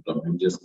from just.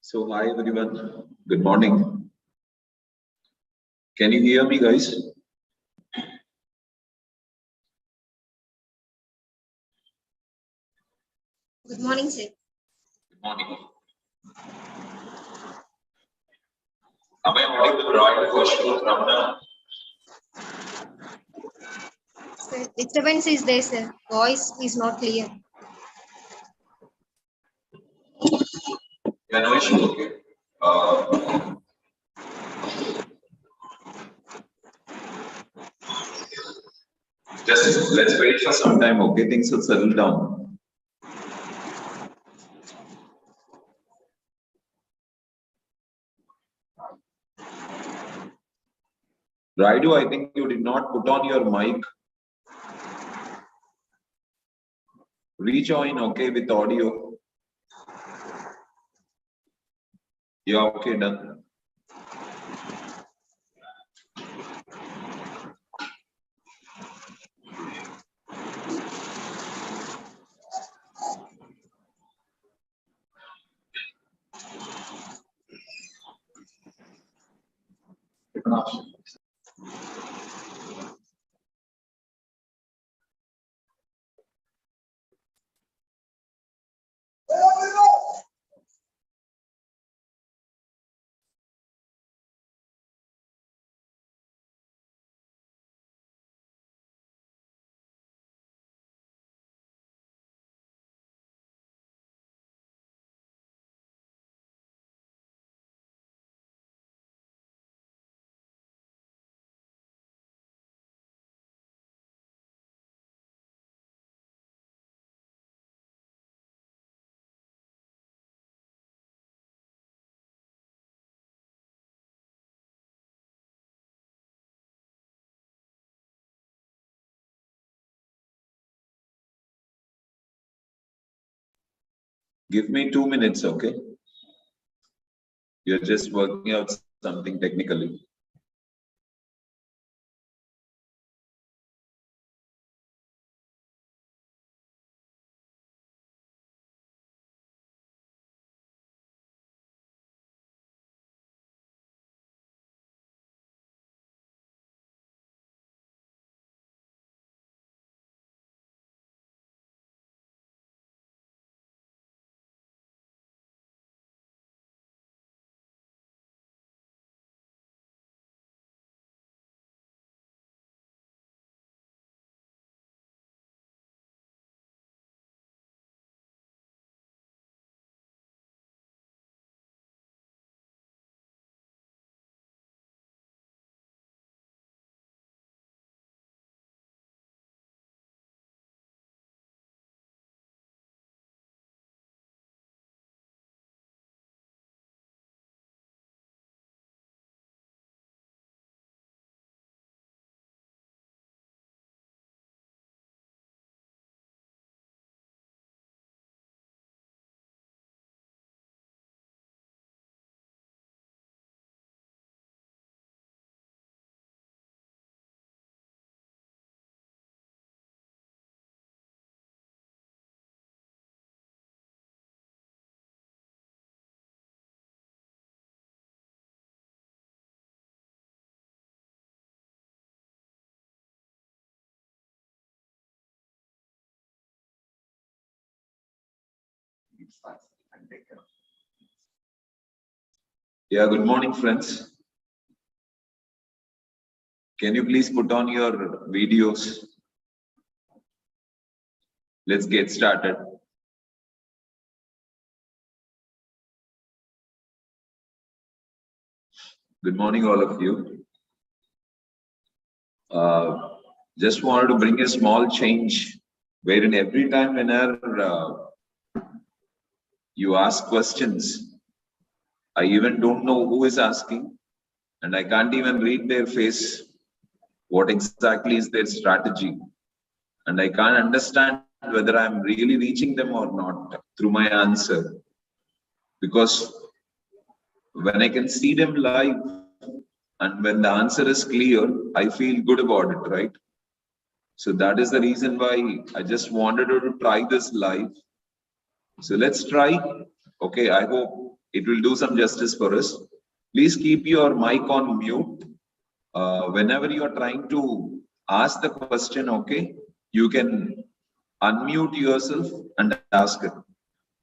So hi everyone, good morning. Can you hear me, guys? Good morning, sir. Good morning. Am I audible right? Question from now. Sir, disturbance is there, sir. Voice is not clear. Yeah, no issue. Okay. Just let's wait for some time. Okay, things will settle down. Raidu, I think you did not put on your mic. Rejoin, okay, with audio. Yeah, okay, done. Give me 2 minutes, okay? We are just working out something technically. Yeah, good morning, friends. Can you please put on your videos? Let's get started. Good morning, all of you. Just wanted to bring a small change wherein every time whenever you ask questions, I even don't know who is asking, and I can't even read their face, what exactly is their strategy, and I can't understand whether I'm really reaching them or not through my answer. Because when I can see them live and when the answer is clear, I feel good about it, right? So that is the reason why I just wanted to try this live. So let's try. Okay, I hope it will do some justice for us. Please keep your mic on mute. Whenever you are trying to ask the question, okay, you can unmute yourself and ask it.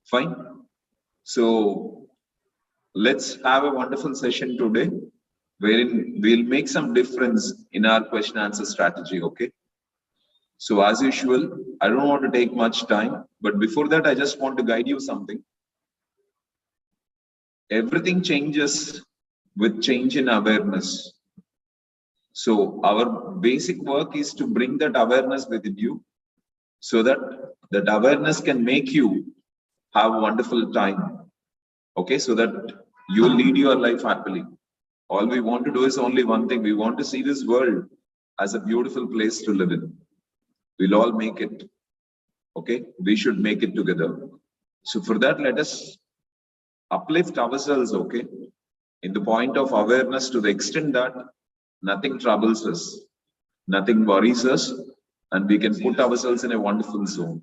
Fine. So let's have a wonderful session today, wherein we'll make some difference in our question answer strategy. Okay. So as usual, I don't want to take much time, but before that, I just want to guide you something. Everything changes with change in awareness. So our basic work is to bring that awareness within you so that that awareness can make you have a wonderful time. Okay, so that you will lead your life happily. All we want to do is only one thing. We want to see this world as a beautiful place to live in. We'll all make it. Okay, we should make it together. So for that, let us uplift ourselves, okay, in the point of awareness to the extent that nothing troubles us, nothing worries us, and we can put ourselves in a wonderful zone.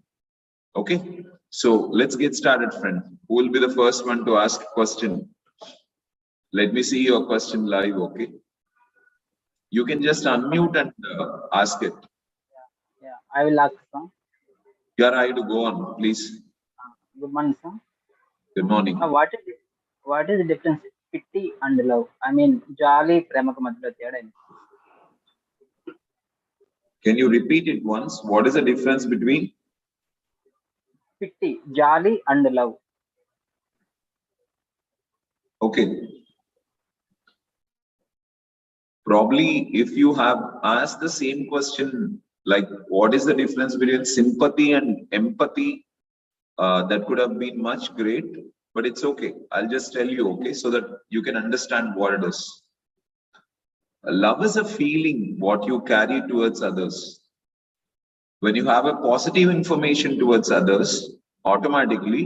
Okay, so let's get started, friend. Who will be the first one to ask a question? Let me see your question live, okay? You can just unmute and ask it. Yeah, I will ask, sir. You are right to go on, please. Good morning, sir. Good morning. What is the difference pity and love? I mean, jolly premaka madhya teda ఏంటి? Can you repeat it once? What is the difference between Pity, jolly and love. Okay. Probably if you have asked the same question, like what is the difference between sympathy and empathy, that could have been much great, but it's okay. I'll just tell you, okay, so that you can understand what it is. Love is a feeling what you carry towards others. When you have a positive information towards others, automatically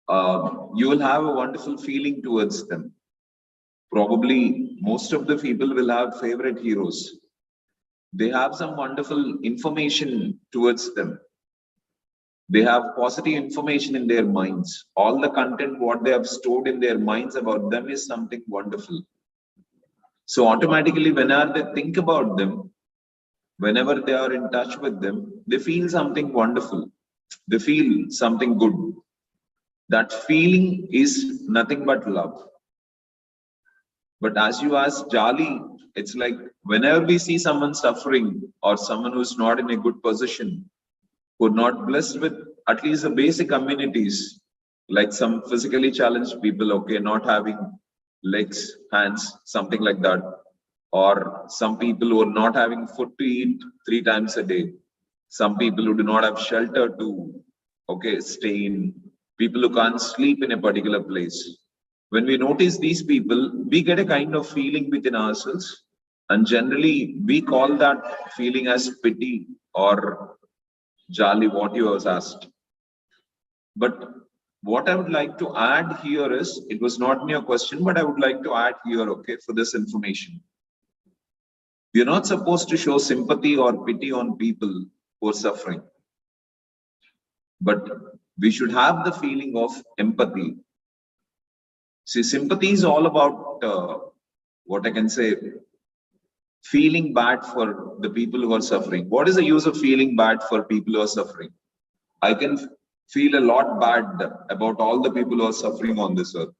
you will have a wonderful feeling towards them. Probably most of the people will have favorite heroes. They have some wonderful information towards them. They have positive information in their minds. All the content, what they have stored in their minds about them is something wonderful. So automatically, whenever they think about them, whenever they are in touch with them, they feel something wonderful. They feel something good. That feeling is nothing but love. But as you ask Jali, it's like whenever we see someone suffering or someone who's not in a good position, who are not blessed with at least the basic amenities, like some physically challenged people, okay, not having legs, hands, something like that, or some people who are not having food to eat 3 times a day, some people who do not have shelter to, okay, stay in, people who can't sleep in a particular place. When we notice these people, we get a kind of feeling within ourselves, and generally we call that feeling as pity or Jali, what you was asked. But what I would like to add here is, it was not in your question, but I would like to add here, okay, for this information. We are not supposed to show sympathy or pity on people who are suffering. But we should have the feeling of empathy. See, sympathy is all about what I can say, feeling bad for the people who are suffering. What is the use of feeling bad for people who are suffering? I can feel a lot bad about all the people who are suffering on this earth.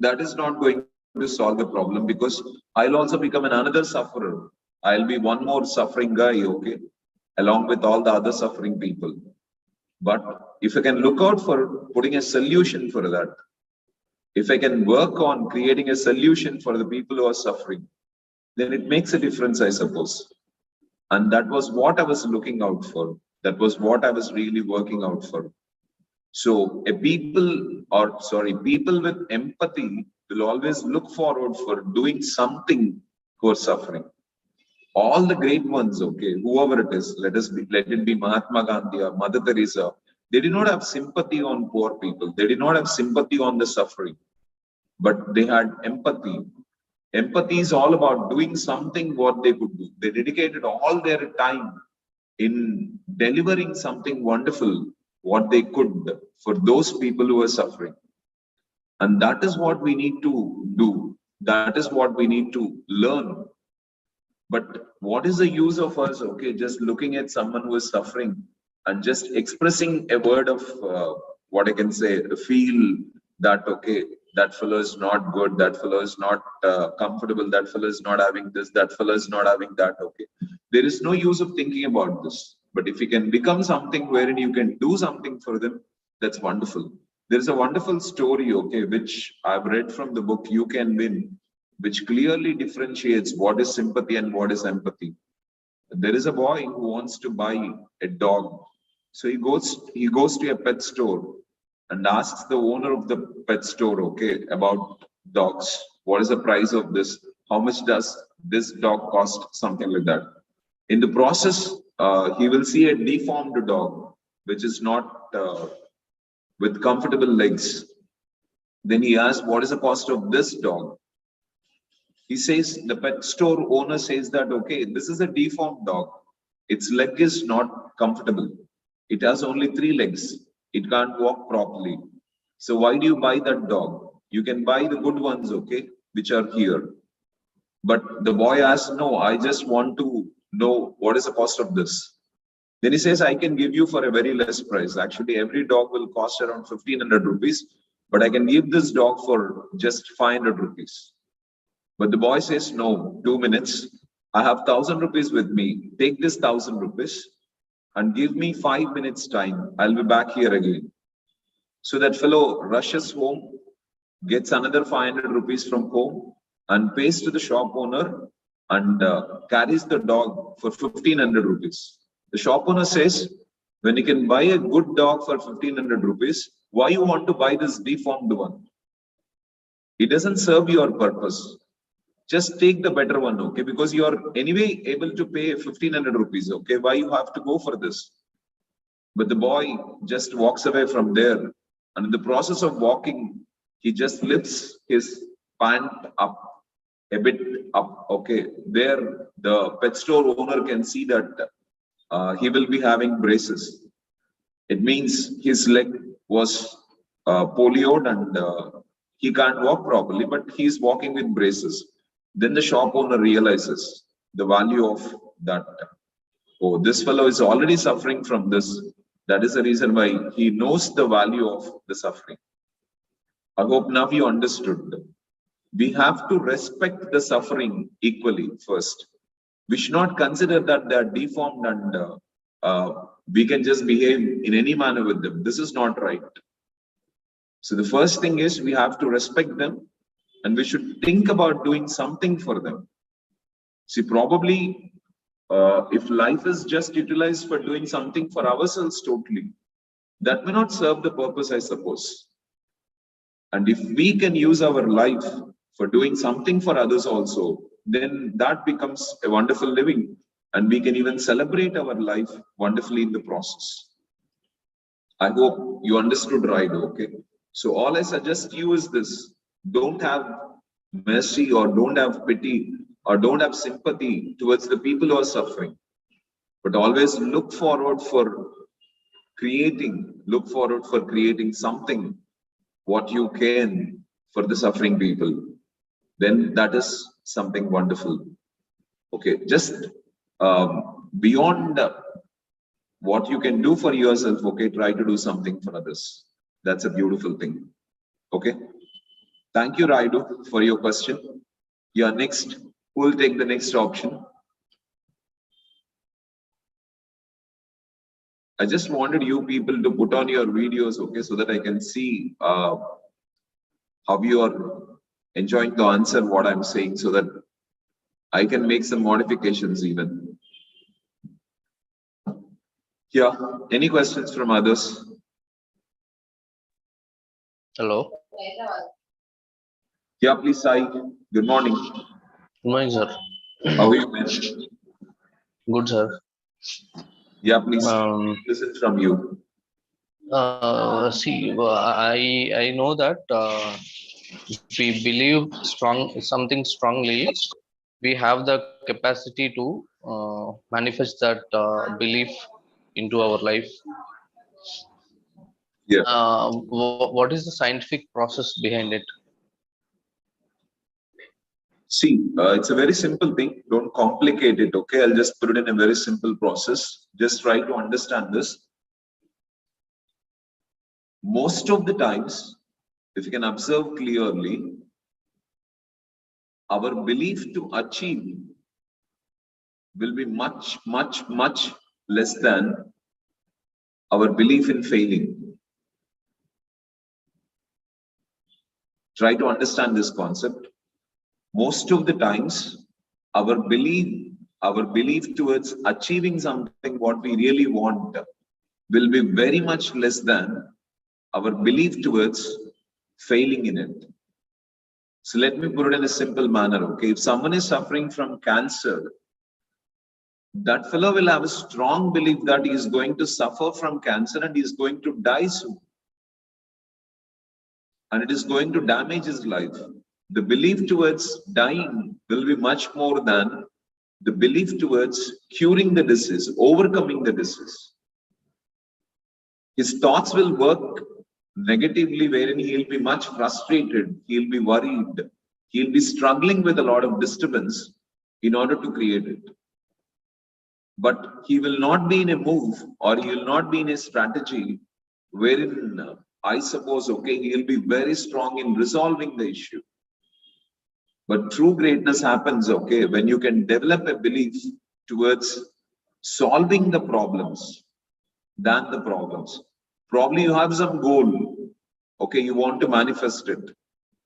That is not going to solve the problem, because I'll also become another sufferer. I'll be one more suffering guy, okay, along with all the other suffering people. But if I can look out for putting a solution for that, if I can work on creating a solution for the people who are suffering, then it makes a difference, I suppose. And that was what I was looking out for. That was what I was really working out for. So people with empathy will always look forward for doing something for suffering. All the great ones, okay, whoever it is, let it be Mahatma Gandhi or Mother Teresa, they did not have sympathy on poor people. They did not have sympathy on the suffering, but they had empathy. Empathy is all about doing something what they could do. They dedicated all their time in delivering something wonderful, what they could for those people who are suffering. And that is what we need to do. That is what we need to learn. But what is the use of us, okay, just looking at someone who is suffering and just expressing a word of what I can say, feel that, okay, that fellow is not good, that fellow is not comfortable, that fellow is not having this, that fellow is not having that, okay. There is no use of thinking about this. But if you can become something wherein you can do something for them, that's wonderful. There's a wonderful story, okay, which I've read from the book You Can Win, which clearly differentiates what is sympathy and what is empathy. There is a boy who wants to buy a dog. So he goes to a pet store and asks the owner of the pet store, okay, about dogs. What is the price of this? How much does this dog cost? Something like that. In the process, he will see a deformed dog, which is not with comfortable legs. Then he asks, what is the cost of this dog? He says, the pet store owner says that, okay, this is a deformed dog. Its leg is not comfortable. It has only 3 legs. It can't walk properly. So why do you buy that dog? You can buy the good ones, okay, which are here. But the boy asks, no, I just want to know what is the cost of this. Then he says, I can give you for a very less price. Actually, every dog will cost around 1500 rupees, but I can give this dog for just 500 rupees. But the boy says, no, 2 minutes. I have 1000 rupees with me. Take this 1000 rupees and give me 5 minutes time. I'll be back here again. So that fellow rushes home, gets another 500 rupees from home and pays to the shop owner and carries the dog for 1500 rupees. The shop owner says, when you can buy a good dog for 1500 rupees, why you want to buy this deformed one? It doesn't serve your purpose. Just take the better one, okay? Because you are anyway able to pay 1500 rupees, okay? Why you have to go for this? But the boy just walks away from there And in the process of walking, he just lifts his pant up, a bit up. Okay, there the pet store owner can see that he will be having braces. It means his leg was polioed and he can't walk properly, but he's walking with braces. Then the shop owner realizes the value of that. Oh, this fellow is already suffering from this. That is the reason why he knows the value of the suffering. I hope now you understood. We have to respect the suffering equally first. We should not consider that they are deformed and we can just behave in any manner with them. This is not right. So the first thing is we have to respect them and we should think about doing something for them. See, probably if life is just utilized for doing something for ourselves totally, that may not serve the purpose, I suppose. And if we can use our life for doing something for others also, then that becomes a wonderful living. And we can even celebrate our life wonderfully in the process. I hope you understood right, okay? So all I suggest you is this: don't have mercy or don't have pity or don't have sympathy towards the people who are suffering, but always look forward for creating something what you can for the suffering people. Then that is something wonderful. Okay, just beyond what you can do for yourself, okay, try to do something for others. That's a beautiful thing. Okay, thank you, Raidu, for your question. Yeah, next, who will take the next option? I just wanted you people to put on your videos, okay, so that I can see how you are enjoying to answer what I'm saying, so that I can make some modifications even. Yeah, any questions from others? Hello. Yeah, please, Sai. Good morning. Good morning, sir. How are you, man? Good, sir. Yeah, please. Listen from you. See, I know that if we believe something strongly, we have the capacity to manifest that belief into our life. Yeah. What is the scientific process behind it? See, it's a very simple thing. Don't complicate it, okay? I'll just put it in a very simple process. Just try to understand this. Most of the times, if you can observe clearly, our belief to achieve will be much, much, much less than our belief in failing. Try to understand this concept. Most of the times, our belief towards achieving something what we really want will be very much less than our belief towards failing in it. So let me put it in a simple manner, okay? If someone is suffering from cancer, that fellow will have a strong belief that he is going to suffer from cancer and he is going to die soon. And it is going to damage his life. The belief towards dying will be much more than the belief towards curing the disease, overcoming the disease. His thoughts will work negatively, wherein he'll be much frustrated, he'll be worried, he'll be struggling with a lot of disturbance in order to create it. But he will not be in a move or he will not be in a strategy wherein I suppose, okay, he'll be very strong in resolving the issue. But true greatness happens, okay, when you can develop a belief towards solving the problems than the problems. Probably you have some goal, okay, you want to manifest it.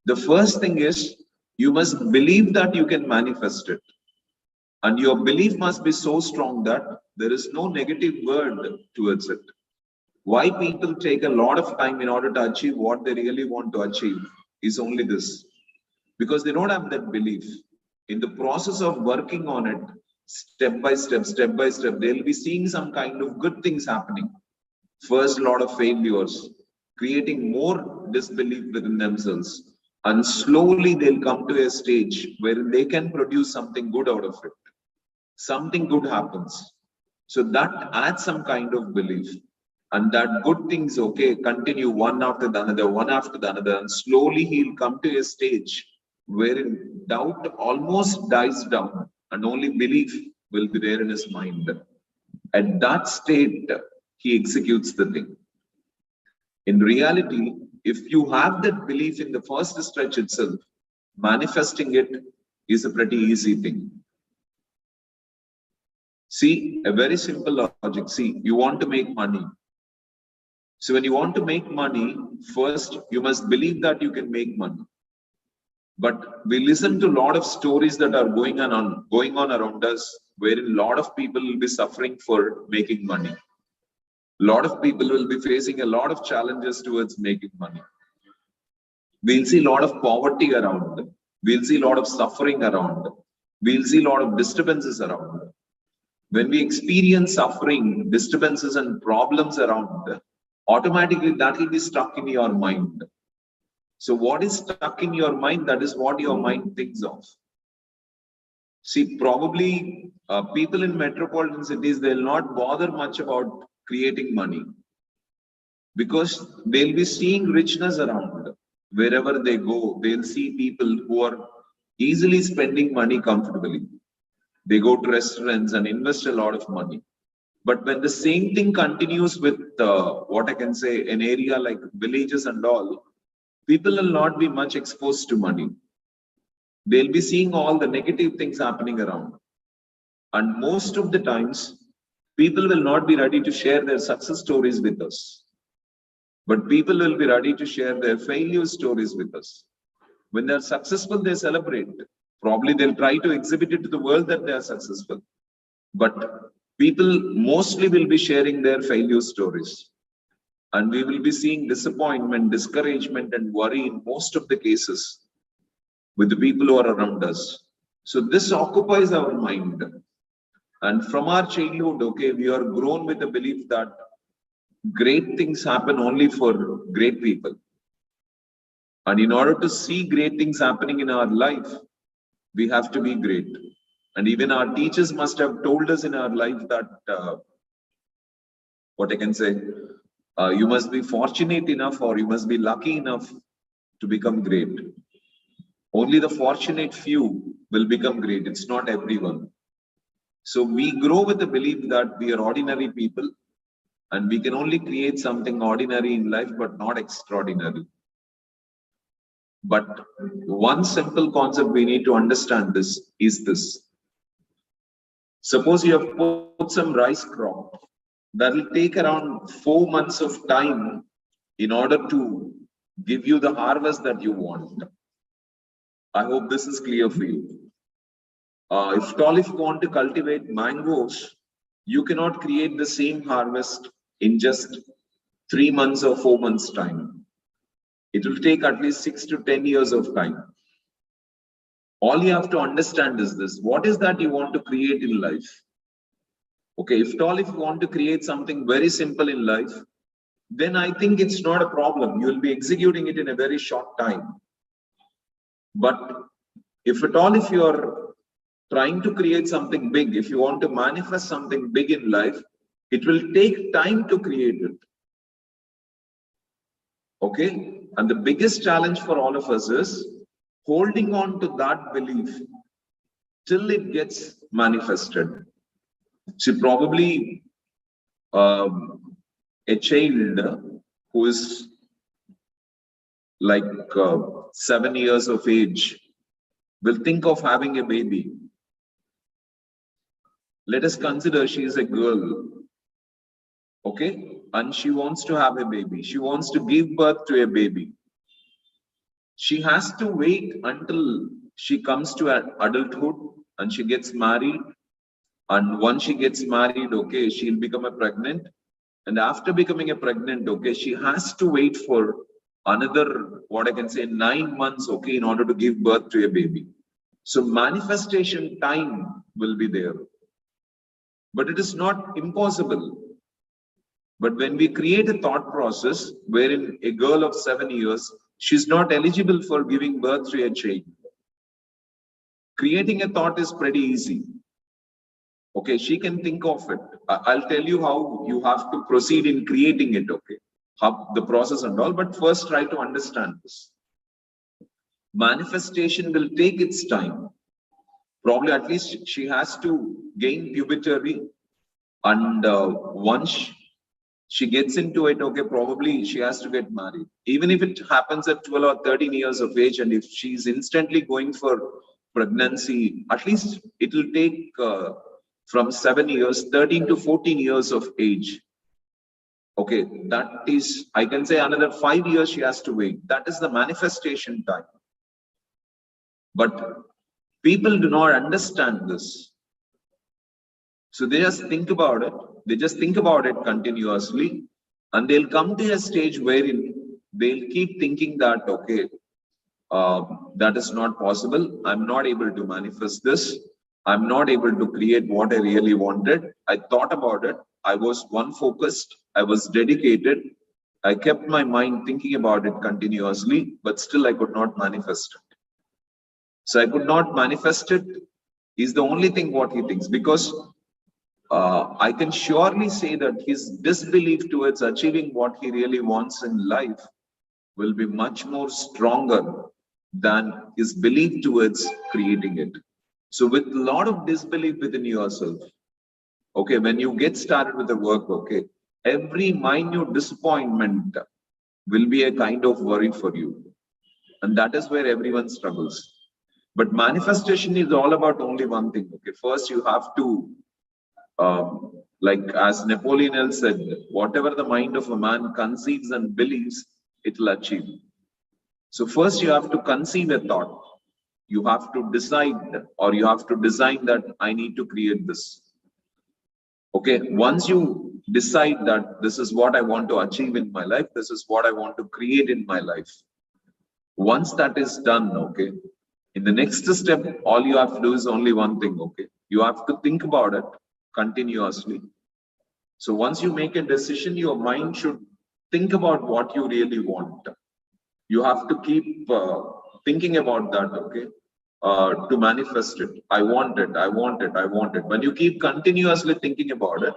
The first thing is you must believe that you can manifest it. And your belief must be so strong that there is no negative word towards it. Why people take a lot of time in order to achieve what they really want to achieve is only this. Because they don't have that belief. In the process of working on it, step by step, they'll be seeing some kind of good things happening. First, a lot of failures, creating more disbelief within themselves. And slowly they'll come to a stage where they can produce something good out of it. Something good happens. So that adds some kind of belief. And that good things, okay, continue one after the another, one after the another. And slowly he'll come to a stage wherein doubt almost dies down and only belief will be there in his mind. At that state, he executes the thing. In reality, if you have that belief in the first stretch itself, manifesting it is a pretty easy thing. See, a very simple logic. See, you want to make money. So when you want to make money, first you must believe that you can make money. But we listen to a lot of stories that are going on around us, wherein a lot of people will be suffering for making money. A lot of people will be facing a lot of challenges towards making money. We'll see a lot of poverty around. We'll see a lot of suffering around. We'll see a lot of disturbances around. When we experience suffering, disturbances and problems around, automatically that will be stuck in your mind. So what is stuck in your mind, that is what your mind thinks of. See, probably people in metropolitan cities, they'll not bother much about creating money because they'll be seeing richness around. Wherever they go, they'll see people who are easily spending money comfortably. They go to restaurants and invest a lot of money. But when the same thing continues with what I can say, an area like villages and all, people will not be much exposed to money. They'll be seeing all the negative things happening around. And most of the times, people will not be ready to share their success stories with us. But people will be ready to share their failure stories with us. When they're successful, they celebrate. Probably they'll try to exhibit it to the world that they are successful. But people mostly will be sharing their failure stories. And we will be seeing disappointment, discouragement, and worry in most of the cases with the people who are around us. So this occupies our mind. And from our childhood, okay, we are grown with the belief that great things happen only for great people. And in order to see great things happening in our life, we have to be great. And even our teachers must have told us in our life that, what I can say, you must be fortunate enough or you must be lucky enough to become great. Only the fortunate few will become great. It's not everyone. So we grow with the belief that we are ordinary people and we can only create something ordinary in life, but not extraordinary. But one simple concept we need to understand is this. Suppose you have put some rice crop. That will take around 4 months of time in order to give you the harvest that you want. I hope this is clear for you. If you want to cultivate mangoes, you cannot create the same harvest in just 3 months or 4 months time. It will take at least 6 to 10 years of time. All you have to understand is this. What is that you want to create in life? Okay, if you want to create something very simple in life, then I think it's not a problem. You will be executing it in a very short time. But if you are trying to create something big, if you want to manifest something big in life, it will take time to create it. Okay? And the biggest challenge for all of us is holding on to that belief till it gets manifested. See, probably a child who is like 7 years of age will think of having a baby. Let us consider she is a girl, okay, and she wants to have a baby. She wants to give birth to a baby. She has to wait until she comes to adulthood and she gets married. And once she gets married, okay, she'll become pregnant. And after becoming pregnant, okay, she has to wait for another, what I can say, 9 months, okay, in order to give birth to a baby. So manifestation time will be there. But it is not impossible. But when we create a thought process wherein a girl of 7 years, she's not eligible for giving birth to a child. Creating a thought is pretty easy. Okay, she can think of it. I'll tell you how you have to proceed in creating it, okay? How the process and all, but first try to understand this. Manifestation will take its time. Probably at least she has to gain puberty, and once she gets into it, okay, probably she has to get married. Even if it happens at 12 or 13 years of age, and if she's instantly going for pregnancy, at least it will take from 7 years, 13 to 14 years of age. Okay, that is, I can say another 5 years she has to wait. That is the manifestation time. But people do not understand this. So they just think about it. They just think about it continuously, and they'll come to a stage wherein they'll keep thinking that, okay, that is not possible. I'm not able to manifest this. I'm not able to create what I really wanted. I thought about it. I was one focused. I was dedicated. I kept my mind thinking about it continuously, but still I could not manifest it. So I could not manifest it is the only thing what he thinks, because I can surely say that his disbelief towards achieving what he really wants in life will be much more stronger than his belief towards creating it. So with a lot of disbelief within yourself, okay, when you get started with the work, okay, every minute disappointment will be a kind of worry for you. And that is where everyone struggles. But manifestation is all about only one thing, okay. First, you have to like as Napoleon Hill said, whatever the mind of a man conceives and believes, it will achieve. So first you have to conceive a thought. You have to decide, or you have to design that I need to create this. Okay, once you decide that this is what I want to achieve in my life, this is what I want to create in my life. Once that is done, okay, in the next step, all you have to do is only one thing, okay. You have to think about it continuously. So once you make a decision, your mind should think about what you really want. You have to keep thinking about that, okay, to manifest it. I want it, I want it, I want it. When you keep continuously thinking about it,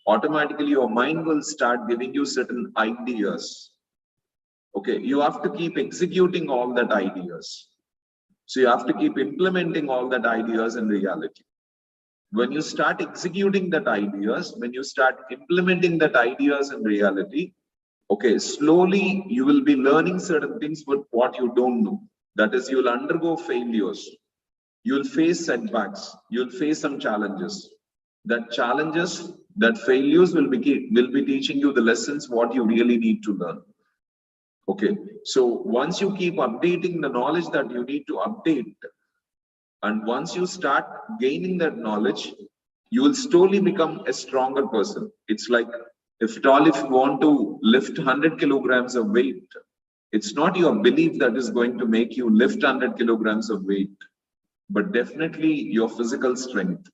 automatically your mind will start giving you certain ideas. Okay, you have to keep executing all that ideas. So you have to keep implementing all that ideas in reality. When you start executing that ideas, when you start implementing that ideas in reality, okay, slowly you will be learning certain things, but what you don't know. That is, you will undergo failures. You will face setbacks. You will face some challenges. That challenges, that failures will be teaching you the lessons what you really need to learn. Okay, so once you keep updating the knowledge that you need to update, and once you start gaining that knowledge, you will slowly become a stronger person. It's like, if you want to lift 100 kilograms of weight, it's not your belief that is going to make you lift 100 kilograms of weight, but definitely your physical strength.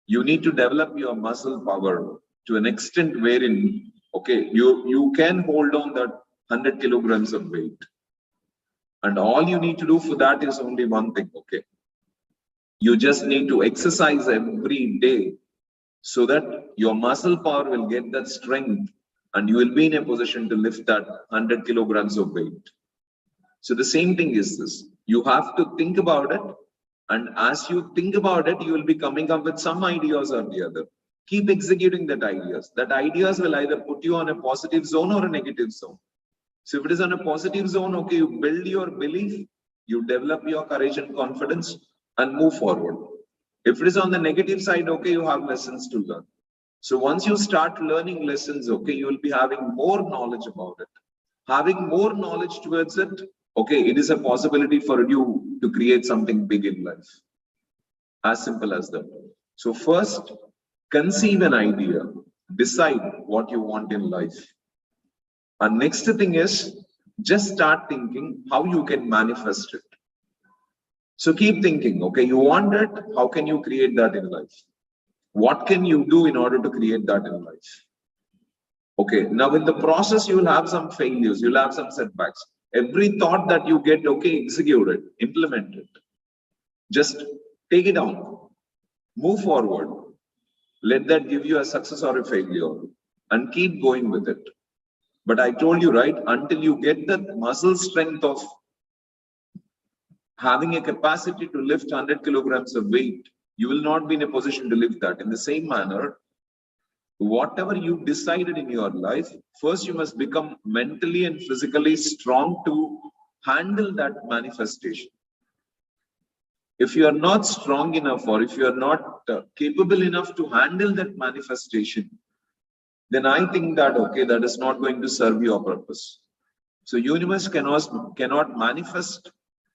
You need to develop your muscle power to an extent wherein, okay, you can hold on that 100 kilograms of weight. And all you need to do for that is only one thing, okay. You just need to exercise every day so that your muscle power will get that strength and you will be in a position to lift that 100 kilograms of weight. So the same thing is this. You have to think about it. And as you think about it, you will be coming up with some ideas or the other. Keep executing that ideas. That ideas will either put you on a positive zone or a negative zone. So if it is on a positive zone, okay, you build your belief, you develop your courage and confidence and move forward. If it is on the negative side, okay, you have lessons to learn. So once you start learning lessons, okay, you will be having more knowledge about it. Having more knowledge towards it, okay, it is a possibility for you to create something big in life. As simple as that. So first, conceive an idea. Decide what you want in life. And next thing is, just start thinking how you can manifest it. So keep thinking, okay, you want it, how can you create that in life? What can you do in order to create that in life? Okay, now in the process, you will have some failures, you'll have some setbacks. Every thought that you get, okay, execute it, implement it. Just take it on, move forward. Let that give you a success or a failure and keep going with it. But I told you, right, until you get that muscle strength of having a capacity to lift 100 kilograms of weight, you will not be in a position to lift that. In the same manner, whatever you decided in your life, first you must become mentally and physically strong to handle that manifestation. If you are not strong enough, or if you are not capable enough to handle that manifestation, then I think that, okay, that is not going to serve your purpose. So universe cannot manifest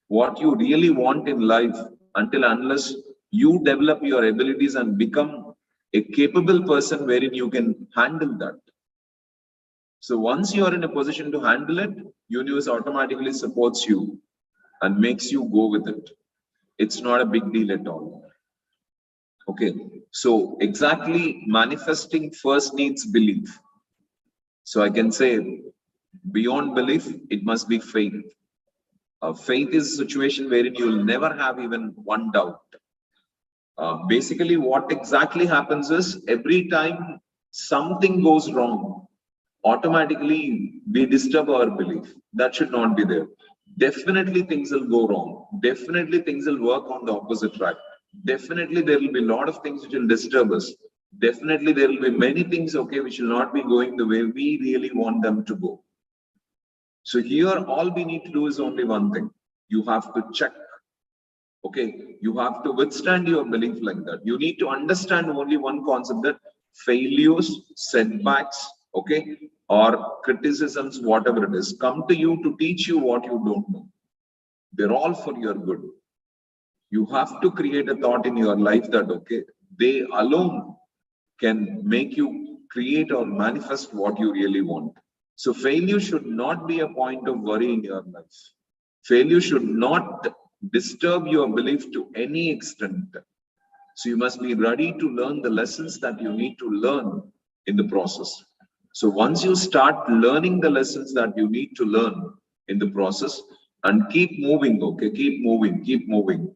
what you really want in life unless you develop your abilities and become a capable person wherein you can handle that. So once you are in a position to handle it, universe automatically supports you and makes you go with it. It's not a big deal at all. Okay, so exactly, manifesting first needs belief. So I can say beyond belief, it must be faith. Faith is a situation wherein you will never have even one doubt. Basically, what exactly happens is every time something goes wrong, automatically we disturb our belief. That should not be there. Definitely things will go wrong. Definitely things will work on the opposite track. Definitely there will be a lot of things which will disturb us. Definitely there will be many things, okay, which will not be going the way we really want them to go. So here all we need to do is only one thing. You have to check. Okay, you have to withstand your belief like that. You need to understand only one concept, that failures, setbacks, okay, or criticisms, whatever it is, come to you to teach you what you don't know. They're all for your good. You have to create a thought in your life that, okay, they alone can make you create or manifest what you really want. So failure should not be a point of worry in your life. Failure should not disturb your belief to any extent. So you must be ready to learn the lessons that you need to learn in the process. So once you start learning the lessons that you need to learn in the process, and keep moving, okay, keep moving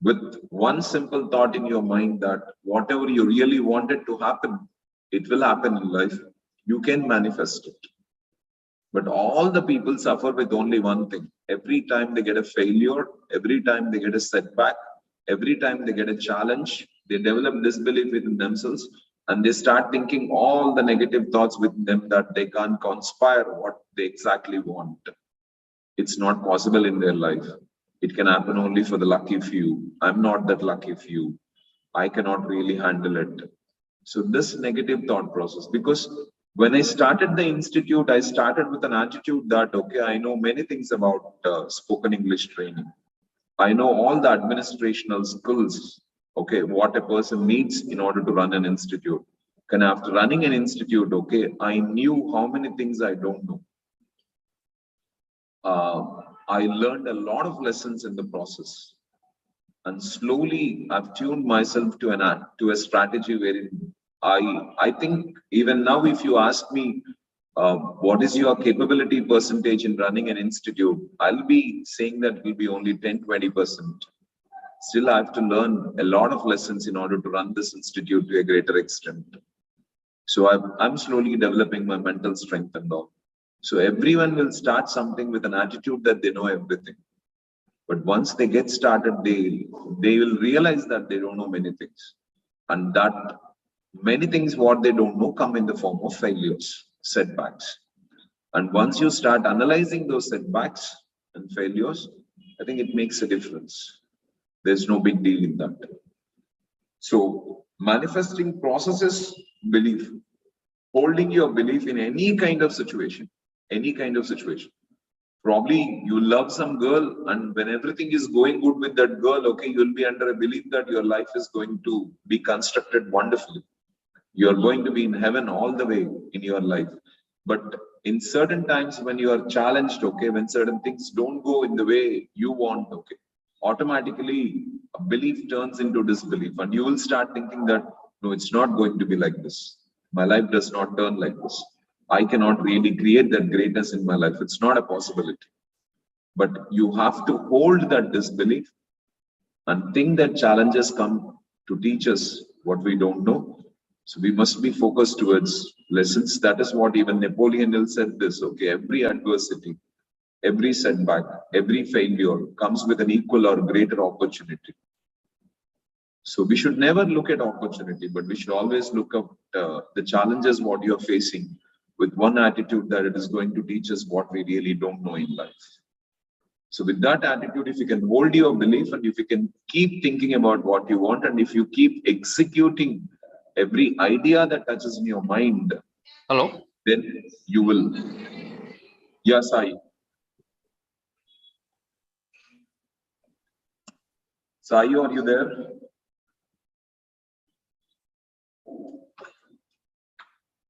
with one simple thought in your mind that whatever you really wanted to happen, it will happen in life. You can manifest it. But all the people suffer with only one thing. Every time they get a failure, every time they get a setback, every time they get a challenge, they develop disbelief within themselves, and they start thinking all the negative thoughts within them that they can't conspire what they exactly want. It's not possible in their life. It can happen only for the lucky few. I'm not that lucky few. I cannot really handle it. So this negative thought process, because when I started the institute, I started with an attitude that, okay, I know many things about spoken English training. I know all the administrational skills, okay, what a person needs in order to run an institute. And after running an institute, okay, I knew how many things I don't know. I learned a lot of lessons in the process. And slowly I've tuned myself to a strategy wherein I think even now, if you ask me, what is your capability percentage in running an institute, I'll be saying that it will be only 10-20%. Still, I have to learn a lot of lessons in order to run this institute to a greater extent. So I'm slowly developing my mental strength and all. So everyone will start something with an attitude that they know everything. But once they get started, they will realize that they don't know many things. And that many things what they don't know come in the form of failures, setbacks. And once you start analyzing those setbacks and failures, I think it makes a difference. There's no big deal in that. So manifesting processes belief, holding your belief in any kind of situation, any kind of situation. Probably you love some girl, and when everything is going good with that girl, okay, you'll be under a belief that your life is going to be constructed wonderfully. You're going to be in heaven all the way in your life. But in certain times when you are challenged, okay, when certain things don't go in the way you want, okay, automatically a belief turns into disbelief, and you will start thinking that, no, it's not going to be like this. My life does not turn like this. I cannot really create that greatness in my life. It's not a possibility. But you have to hold that disbelief and think that challenges come to teach us what we don't know. So we must be focused towards lessons. That is what even Napoleon Hill said this, okay, every adversity, every setback, every failure comes with an equal or greater opportunity. So we should never look at opportunity, but we should always look at the challenges what you're facing with one attitude that it is going to teach us what we really don't know in life. So with that attitude, if you can hold your belief and if you can keep thinking about what you want and if you keep executing every idea that touches in your mind, Hello. then you will. Yes, Sai, are you there?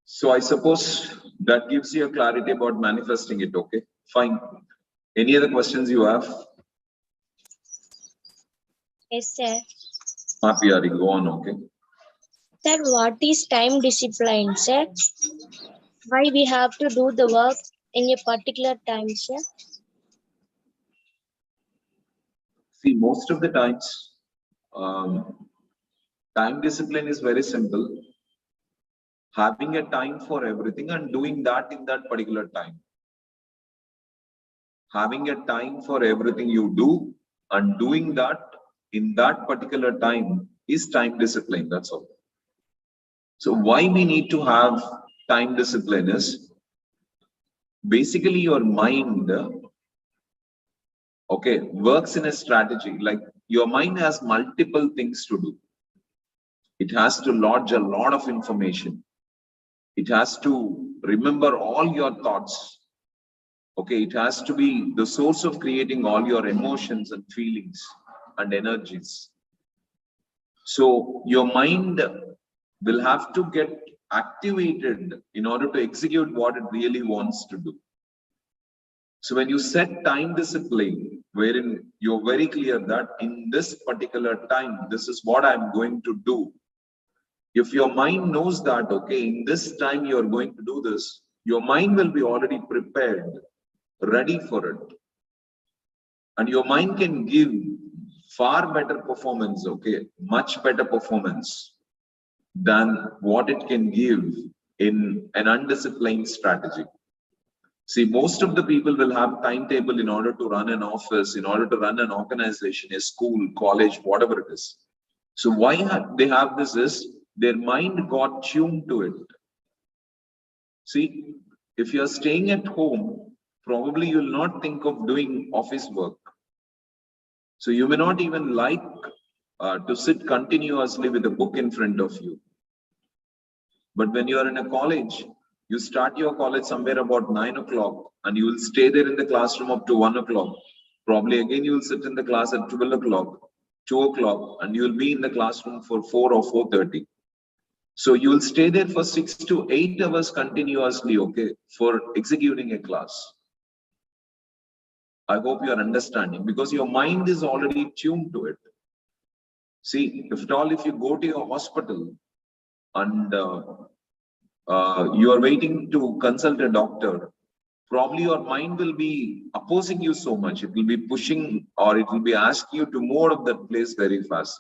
So I suppose that gives you a clarity about manifesting it, okay? Fine. Any other questions you have? Yes, sir. Happy, Ari, go on, okay? Sir, what is time discipline, sir? Why we have to do the work in a particular time, sir? See, most of the times, time discipline is very simple. Having a time for everything and doing that in that particular time. Having a time for everything you do and doing that in that particular time is time discipline, that's all. So why we need to have time discipline is basically your mind, okay, works in a strategy. Like your mind has multiple things to do. It has to lodge a lot of information. It has to remember all your thoughts. Okay, it has to be the source of creating all your emotions and feelings and energies. So your mind will have to get activated in order to execute what it really wants to do. So when you set time discipline, wherein you're very clear that in this particular time, this is what I'm going to do. If your mind knows that, okay, in this time you're going to do this, your mind will be already prepared, ready for it. And your mind can give far better performance, okay, much better performance than what it can give in an undisciplined strategy. See, most of the people will have timetable in order to run an office, in order to run an organization, a school, college, whatever it is. So why they have this is their mind got tuned to it. See, if you're staying at home, probably you'll not think of doing office work. So you may not even like to sit continuously with a book in front of you. But when you are in a college, you start your college somewhere about 9 o'clock and you will stay there in the classroom up to 1 o'clock. Probably again you will sit in the class at 12 o'clock, 2 o'clock, and you will be in the classroom for 4 or 4:30. So you will stay there for 6 to 8 hours continuously, okay, for executing a class. I hope you are understanding because your mind is already tuned to it. See, if at all, if you go to your hospital and you are waiting to consult a doctor, probably your mind will be opposing you so much. It will be pushing or it will be asking you to move out of that place very fast.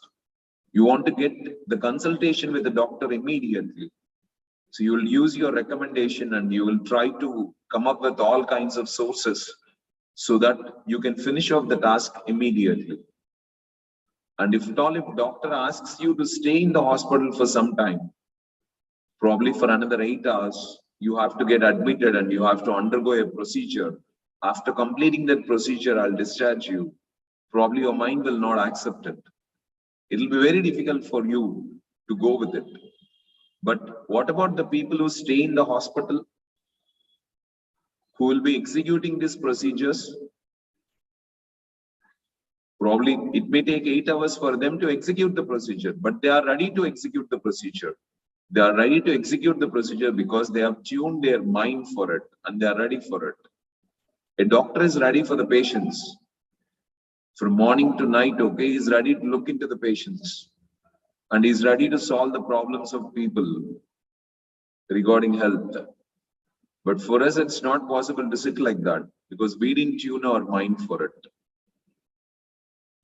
You want to get the consultation with the doctor immediately. So you will use your recommendation and you will try to come up with all kinds of sources so that you can finish off the task immediately. And if at all, if doctor asks you to stay in the hospital for some time, probably for another 8 hours, you have to get admitted and you have to undergo a procedure. After completing that procedure, I'll discharge you. Probably your mind will not accept it. It will be very difficult for you to go with it. But what about the people who stay in the hospital, who will be executing these procedures? Probably it may take 8 hours for them to execute the procedure, but they are ready to execute the procedure. They are ready to execute the procedure because they have tuned their mind for it and they are ready for it. A doctor is ready for the patients. From morning to night, okay, he's ready to look into the patients and he's ready to solve the problems of people. regarding health. But for us, it's not possible to sit like that because we didn't tune our mind for it.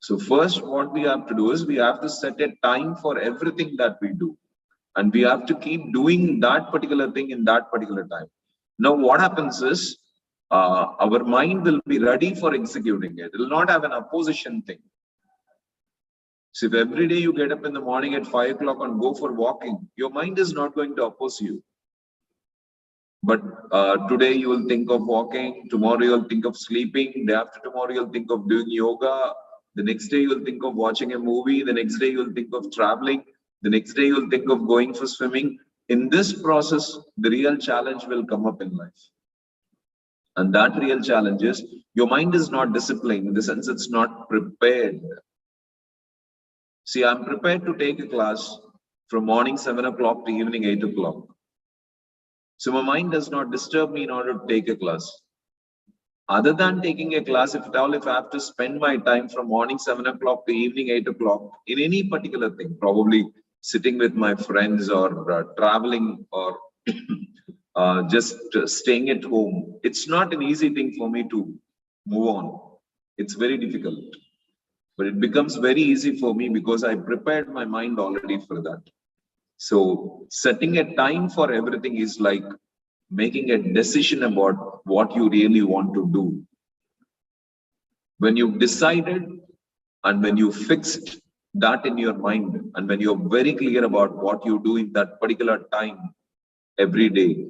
So first, what we have to do is we have to set a time for everything that we do. And we have to keep doing that particular thing in that particular time. Now, what happens is our mind will be ready for executing it. It will not have an opposition thing. So if every day you get up in the morning at 5 o'clock and go for walking, your mind is not going to oppose you. But today you will think of walking, tomorrow you will think of sleeping, day after tomorrow you will think of doing yoga, the next day you will think of watching a movie, the next day you will think of traveling, the next day you will think of going for swimming. In this process, the real challenge will come up in life. And that real challenge is your mind is not disciplined in the sense it's not prepared. See, I'm prepared to take a class from morning 7 o'clock to evening 8 o'clock. So my mind does not disturb me in order to take a class. Other than taking a class, if I have to spend my time from morning 7 o'clock to evening 8 o'clock in any particular thing, probably sitting with my friends or traveling or just staying at home, it's not an easy thing for me to move on. It's very difficult. But it becomes very easy for me because I prepared my mind already for that. So setting a time for everything is like making a decision about what you really want to do. When you've decided and when you fixed that in your mind and when you're very clear about what you do in that particular time every day,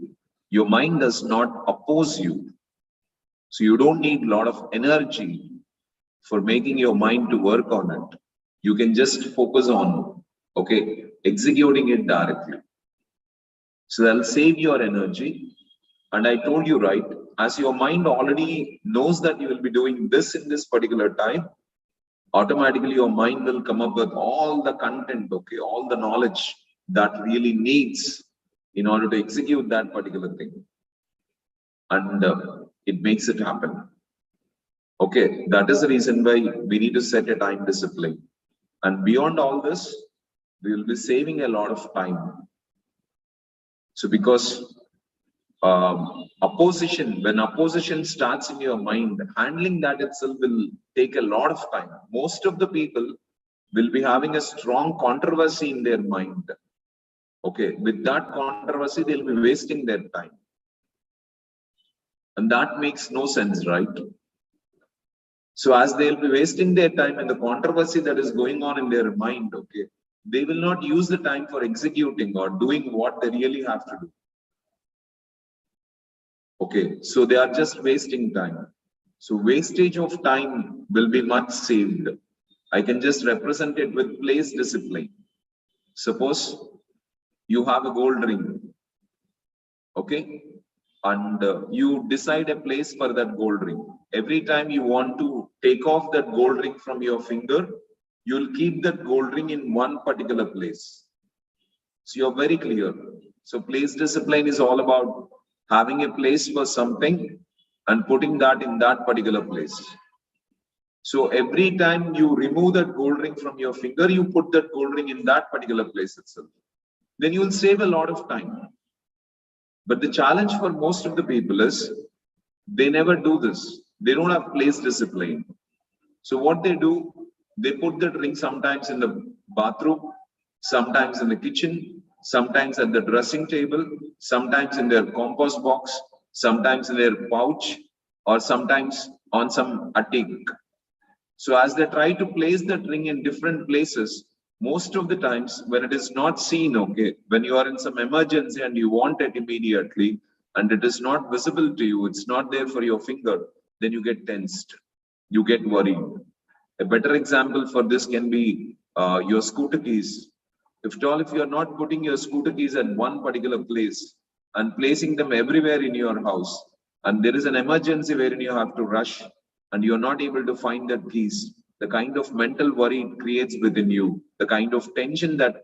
your mind does not oppose you. So you don't need a lot of energy for making your mind to work on it. You can just focus on, executing it directly. So that'll save your energy. And I told you, right, as your mind already knows that you will be doing this in this particular time, automatically your mind will come up with all the content, all the knowledge that really needs in order to execute that particular thing. And it makes it happen. That is the reason why we need to set a time discipline. And beyond all this, we will be saving a lot of time. So because when opposition starts in your mind, handling that itself will take a lot of time. Most of the people will be having a strong controversy in their mind. With that controversy, they'll be wasting their time. And that makes no sense, right? So as they'll be wasting their time in the controversy that is going on in their mind, they will not use the time for executing or doing what they really have to do. So they are just wasting time. So wastage of time will be much saved. I can just represent it with place discipline. Suppose you have a gold ring, and you decide a place for that gold ring. Every time you want to take off that gold ring from your finger, you'll keep that gold ring in one particular place. So you're very clear. So place discipline is all about having a place for something and putting that in that particular place. So every time you remove that gold ring from your finger, you put that gold ring in that particular place itself. Then you will save a lot of time. But the challenge for most of the people is they never do this. They don't have place discipline. So what they do, they put that ring sometimes in the bathroom, sometimes in the kitchen, sometimes at the dressing table, sometimes in their compost box, sometimes in their pouch, or sometimes on some attic. So as they try to place that ring in different places, most of the times when it is not seen, when you are in some emergency and you want it immediately and it is not visible to you, it's not there for your finger, then you get tensed, you get worried. A better example for this can be your scooter keys. If you are not putting your scooter keys at one particular place and placing them everywhere in your house, and there is an emergency wherein you have to rush and you're not able to find that keys, the kind of mental worry it creates within you, the kind of tension that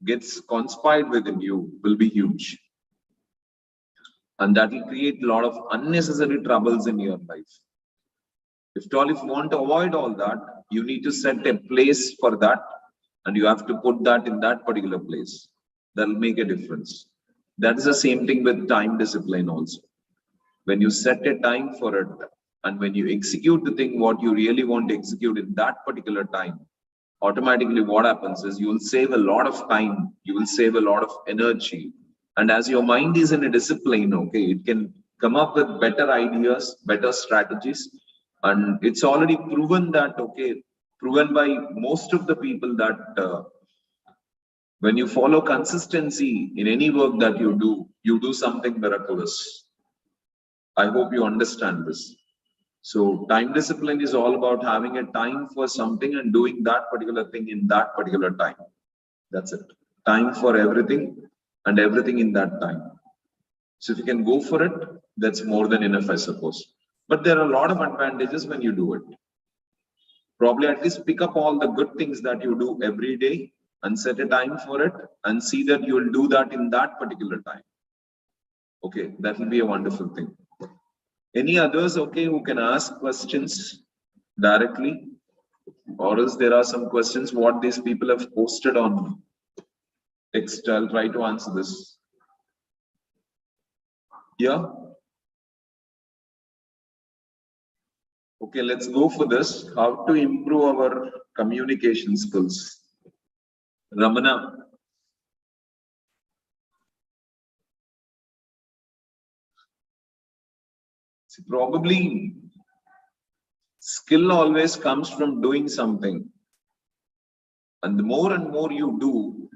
gets conspired within you will be huge. And that will create a lot of unnecessary troubles in your life. If you want to avoid all that, you need to set a place for that and you have to put that in that particular place. That will make a difference. That is the same thing with time discipline also. When you set a time for it, and when you execute the thing what you really want to execute in that particular time, automatically what happens is you will save a lot of time, you will save a lot of energy. And as your mind is in a discipline, okay, it can come up with better ideas, better strategies. And it's already proven that, okay, proven by most of the people that when you follow consistency in any work that you do something miraculous. I hope you understand this. So time discipline is all about having a time for something and doing that particular thing in that particular time. That's it. Time for everything and everything in that time. So if you can go for it, that's more than enough, I suppose. But there are a lot of advantages when you do it. Probably at least pick up all the good things that you do every day and set a time for it and see that you will do that in that particular time. Okay, that will be a wonderful thing. Any others, okay, who can ask questions directly? Or else there are some questions what these people have posted on text. I'll try to answer this. Yeah. Okay, let's go for this. How to improve our communication skills? Ramana. See, probably skill always comes from doing something. And the more and more you do,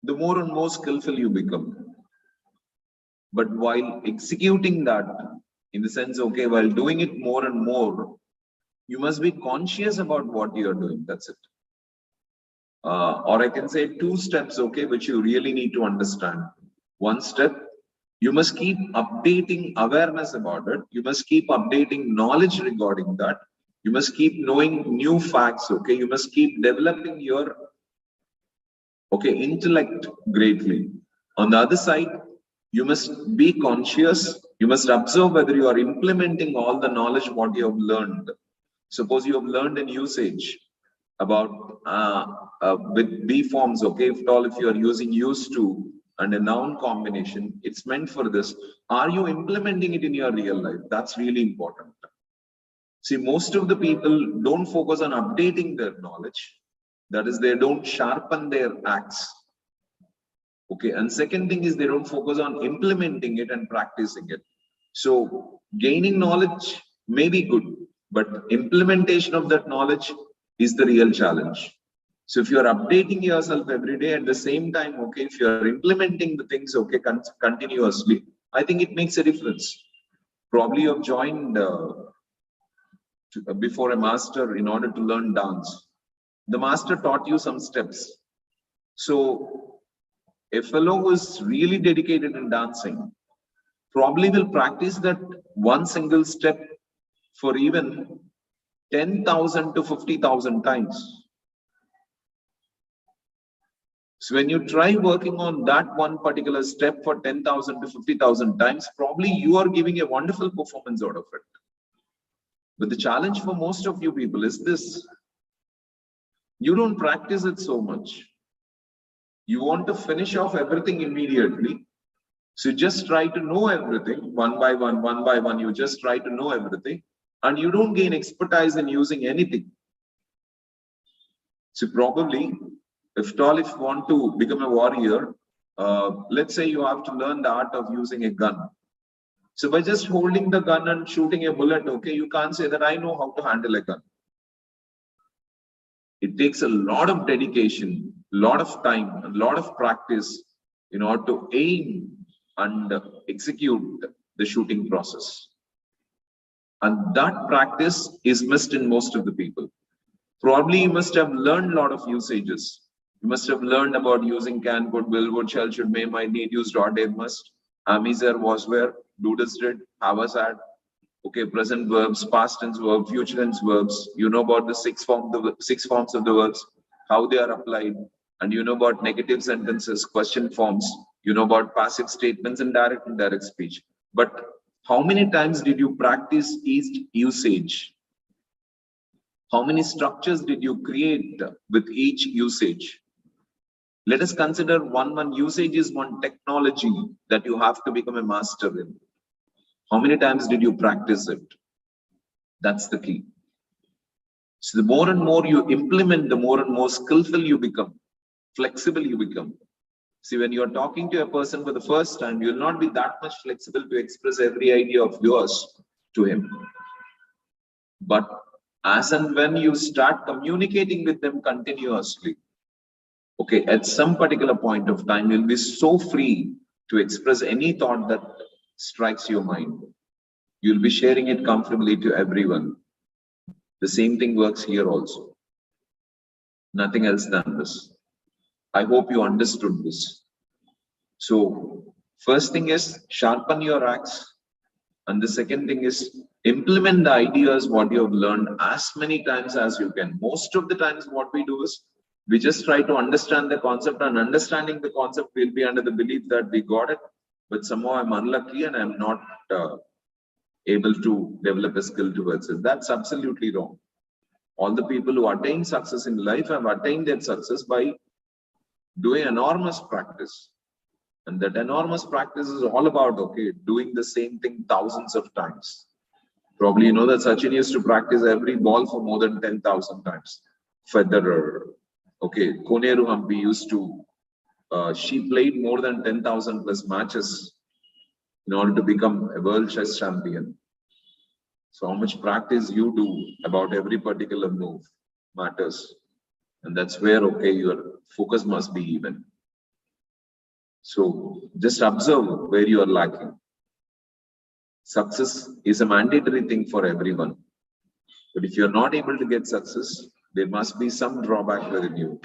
the more and more skillful you become. But while executing that, in the sense, okay, while doing it more and more, you must be conscious about what you are doing. That's it. Or I can say 2 steps, okay, which you really need to understand. 1 step, you must keep updating awareness about it. You must keep updating knowledge regarding that. You must keep knowing new facts, okay. You must keep developing your, okay, intellect greatly. On the other side, you must be conscious. You must observe whether you are implementing all the knowledge what you have learned. Suppose you have learned in usage about with be forms, okay, if you are using used to and a noun combination, it's meant for this. Are you implementing it in your real life? That's really important. See, most of the people don't focus on updating their knowledge. That is, they don't sharpen their axe. Okay, and second thing is they don't focus on implementing it and practicing it. So gaining knowledge may be good, but implementation of that knowledge is the real challenge. So if you are updating yourself every day at the same time, okay, if you are implementing the things, okay, continuously, I think it makes a difference. Probably you have joined before a master in order to learn dance. The master taught you some steps. So a fellow who is really dedicated in dancing probably will practice that one single step for even 10,000 to 50,000 times. So when you try working on that one particular step for 10,000 to 50,000 times, probably you are giving a wonderful performance out of it. But the challenge for most of you people is this: you don't practice it so much. You want to finish off everything immediately. So you just try to know everything one by one, you just try to know everything, and you don't gain expertise in using anything. So probably, if you want to become a warrior, let's say you have to learn the art of using a gun. So by just holding the gun and shooting a bullet, okay, you can't say that I know how to handle a gun. It takes a lot of dedication, a lot of time, a lot of practice in order to aim and execute the shooting process. And that practice is missed in most of the people. Probably you must have learned a lot of usages. You must have learned about using can, could, will, would, shall, should, may, might, need, used, ought, did, must, am, is, there, was, were, do, does, did, have, was, had. Okay, present verbs, past tense verbs, future tense verbs. You know about the 6 forms of the verbs, how they are applied, and you know about negative sentences, question forms. You know about passive statements and direct and indirect speech. But how many times did you practice each usage? How many structures did you create with each usage? Let us consider one usage is one technology that you have to become a master in. How many times did you practice it? That's the key. So the more and more you implement, the more and more skillful you become, flexible you become. See, when you're talking to a person for the first time, you'll not be that much flexible to express every idea of yours to him. But as and when you start communicating with them continuously, okay, at some particular point of time, you'll be so free to express any thought that strikes your mind. You'll be sharing it comfortably to everyone. The same thing works here also. Nothing else than this. I hope you understood this. So, first thing is sharpen your axe. And the second thing is implement the ideas what you have learned as many times as you can. Most of the times what we do is we just try to understand the concept, and understanding the concept will be under the belief that we got it, but somehow I'm unlucky and I'm not able to develop a skill towards it. That's absolutely wrong. All the people who attain success in life have attained their success by doing enormous practice. And that enormous practice is all about, okay, doing the same thing thousands of times. Probably you know that Sachin used to practice every ball for more than 10,000 times. Federer, okay, Koneru Hampi used to, she played more than 10,000 plus matches in order to become a world chess champion. So how much practice you do about every particular move matters. And that's where, okay, your focus must be even. So just observe where you are lacking. Success is a mandatory thing for everyone. But if you're not able to get success, there must be some drawback within you.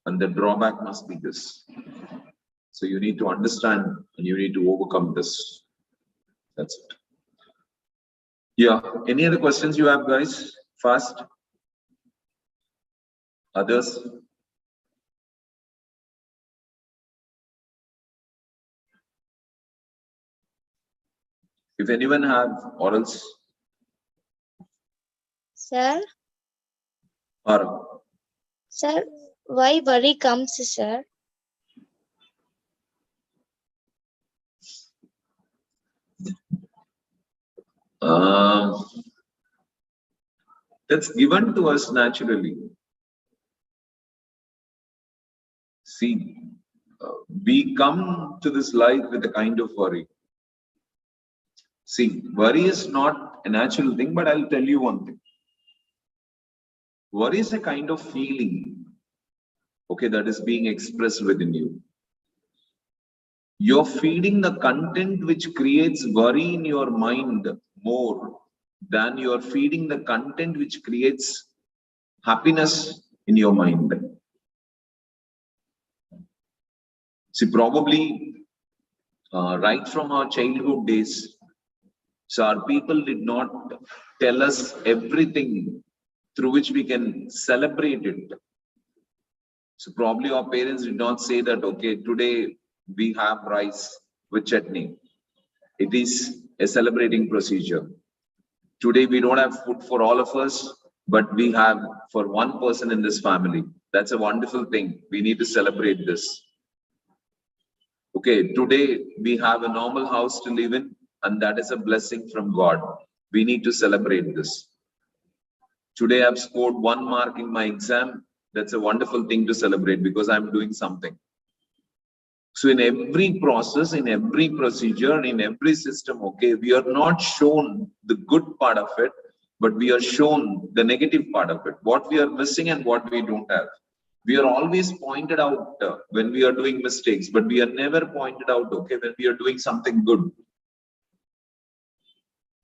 And the drawback must be this. So you need to understand and you need to overcome this. That's it. Yeah. Any other questions you have, guys? Fast. Others? If anyone have, or else, Sir, or sir, why worry comes, sir? that's given to us naturally. See, we come to this life with a kind of worry. See, worry is not a natural thing, but I'll tell you one thing. Worry is a kind of feeling, okay, that is being expressed within you. You're feeding the content which creates worry in your mind more than you're feeding the content which creates happiness in your mind. See, probably right from our childhood days, so our people did not tell us everything through which we can celebrate it. So probably our parents did not say that, okay, today we have rice with chutney. It is a celebrating procedure. Today we don't have food for all of us, but we have for one person in this family. That's a wonderful thing. We need to celebrate this. Okay, today we have a normal house to live in, and that is a blessing from God. We need to celebrate this. Today I've scored 1 mark in my exam. That's a wonderful thing to celebrate because I'm doing something. So in every process, in every procedure, in every system, okay, we are not shown the good part of it, but we are shown the negative part of it, what we are missing and what we don't have. We are always pointed out when we are doing mistakes, but we are never pointed out, okay, when we are doing something good.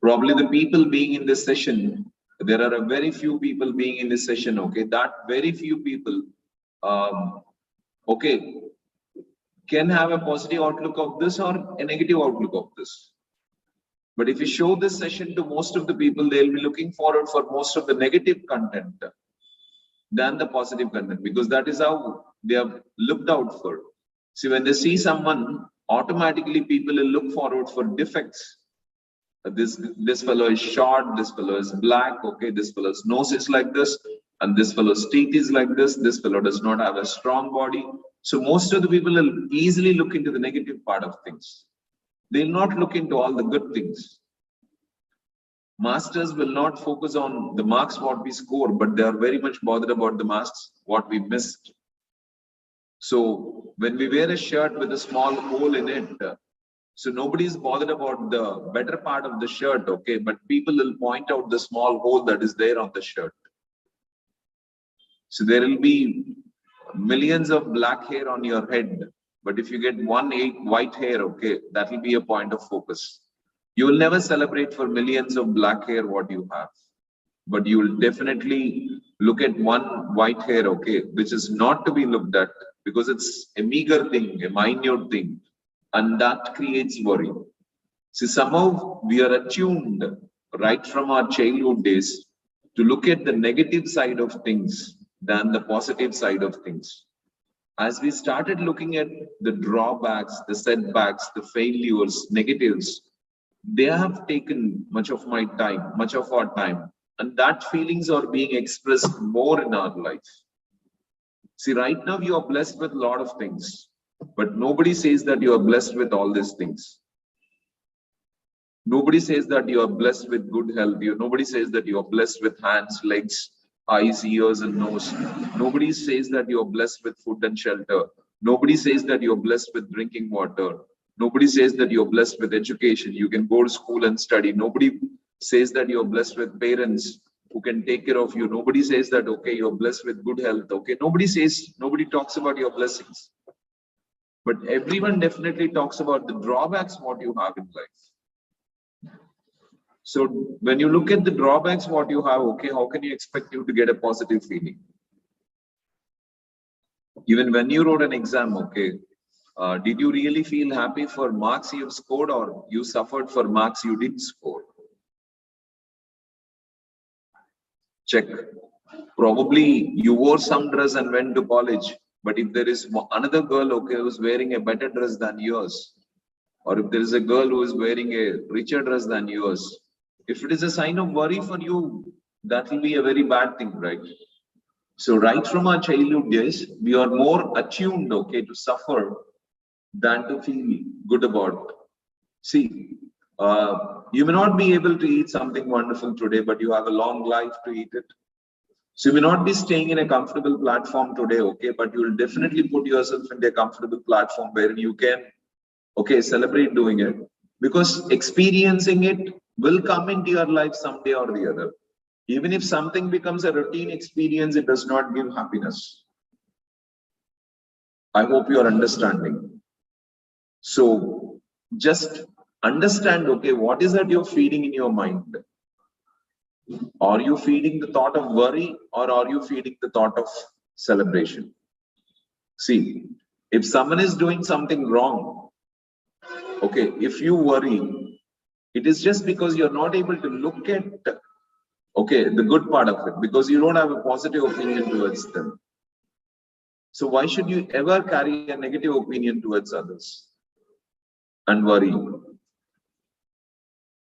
Probably the people being in this session, there are a very few people being in this session, okay, that very few people, okay, can have a positive outlook of this or a negative outlook of this. But if you show this session to most of the people, they'll be looking forward for most of the negative content than the positive content, because that is how they have looked out for. See, when they see someone, automatically people will look forward for defects. This fellow is short, this fellow is black, okay, this fellow's nose is like this, And this fellow's teeth is like this fellow does not have a strong body. So most of the people will easily look into the negative part of things. They'll not look into all the good things. Masters will not focus on the marks what we score, but they are very much bothered about the marks what we missed. So when we wear a shirt with a small hole in it, so nobody is bothered about the better part of the shirt, okay? But people will point out the small hole that is there on the shirt. So there will be millions of black hair on your head, but if you get one white hair, okay, that will be a point of focus. You will never celebrate for millions of black hair what you have, but you will definitely look at one white hair, okay, which is not to be looked at because it's a meager thing, a minute thing, and that creates worry. See, somehow we are attuned right from our childhood days to look at the negative side of things than the positive side of things. As we started looking at the drawbacks, the setbacks, the failures, negatives, they have taken much of my time, much of our time, and that feelings are being expressed more in our life. See, right now you are blessed with a lot of things, but nobody says that you are blessed with all these things. Nobody says that you are blessed with good health. Nobody says that you are blessed with hands, legs, eyes, ears, and nose. Nobody says that you are blessed with food and shelter. Nobody says that you are blessed with drinking water. Nobody says that you are blessed with education. You can go to school and study. Nobody says that you are blessed with parents who can take care of you. Nobody says that, okay, you are blessed with good health. Okay, nobody talks about your blessings. But everyone definitely talks about the drawbacks what you have in life. So when you look at the drawbacks what you have, okay, how can you expect you to get a positive feeling? Even when you wrote an exam, okay, did you really feel happy for marks you have scored, or you suffered for marks you didn't score? Check. Probably you wore some dress and went to college, but if there is another girl, okay, who's wearing a better dress than yours, or if there is a girl who is wearing a richer dress than yours, if it is a sign of worry for you, that will be a very bad thing, right? So right from our childhood days, we are more attuned, okay, to suffer than to feel good about. See, you may not be able to eat something wonderful today, but you have a long life to eat it. So you may not be staying in a comfortable platform today, okay, but you will definitely put yourself in a comfortable platform where you can, okay, celebrate doing it, because experiencing it will come into your life someday or the other. Even if something becomes a routine experience, it does not give happiness. I hope you are understanding. So just understand, okay, what is that you're feeding in your mind? Are you feeding the thought of worry, or are you feeding the thought of celebration? See, if someone is doing something wrong, okay, if you worry, it is just because you're not able to look at, okay, the good part of it, because you don't have a positive opinion towards them. So why should you ever carry a negative opinion towards others and worry?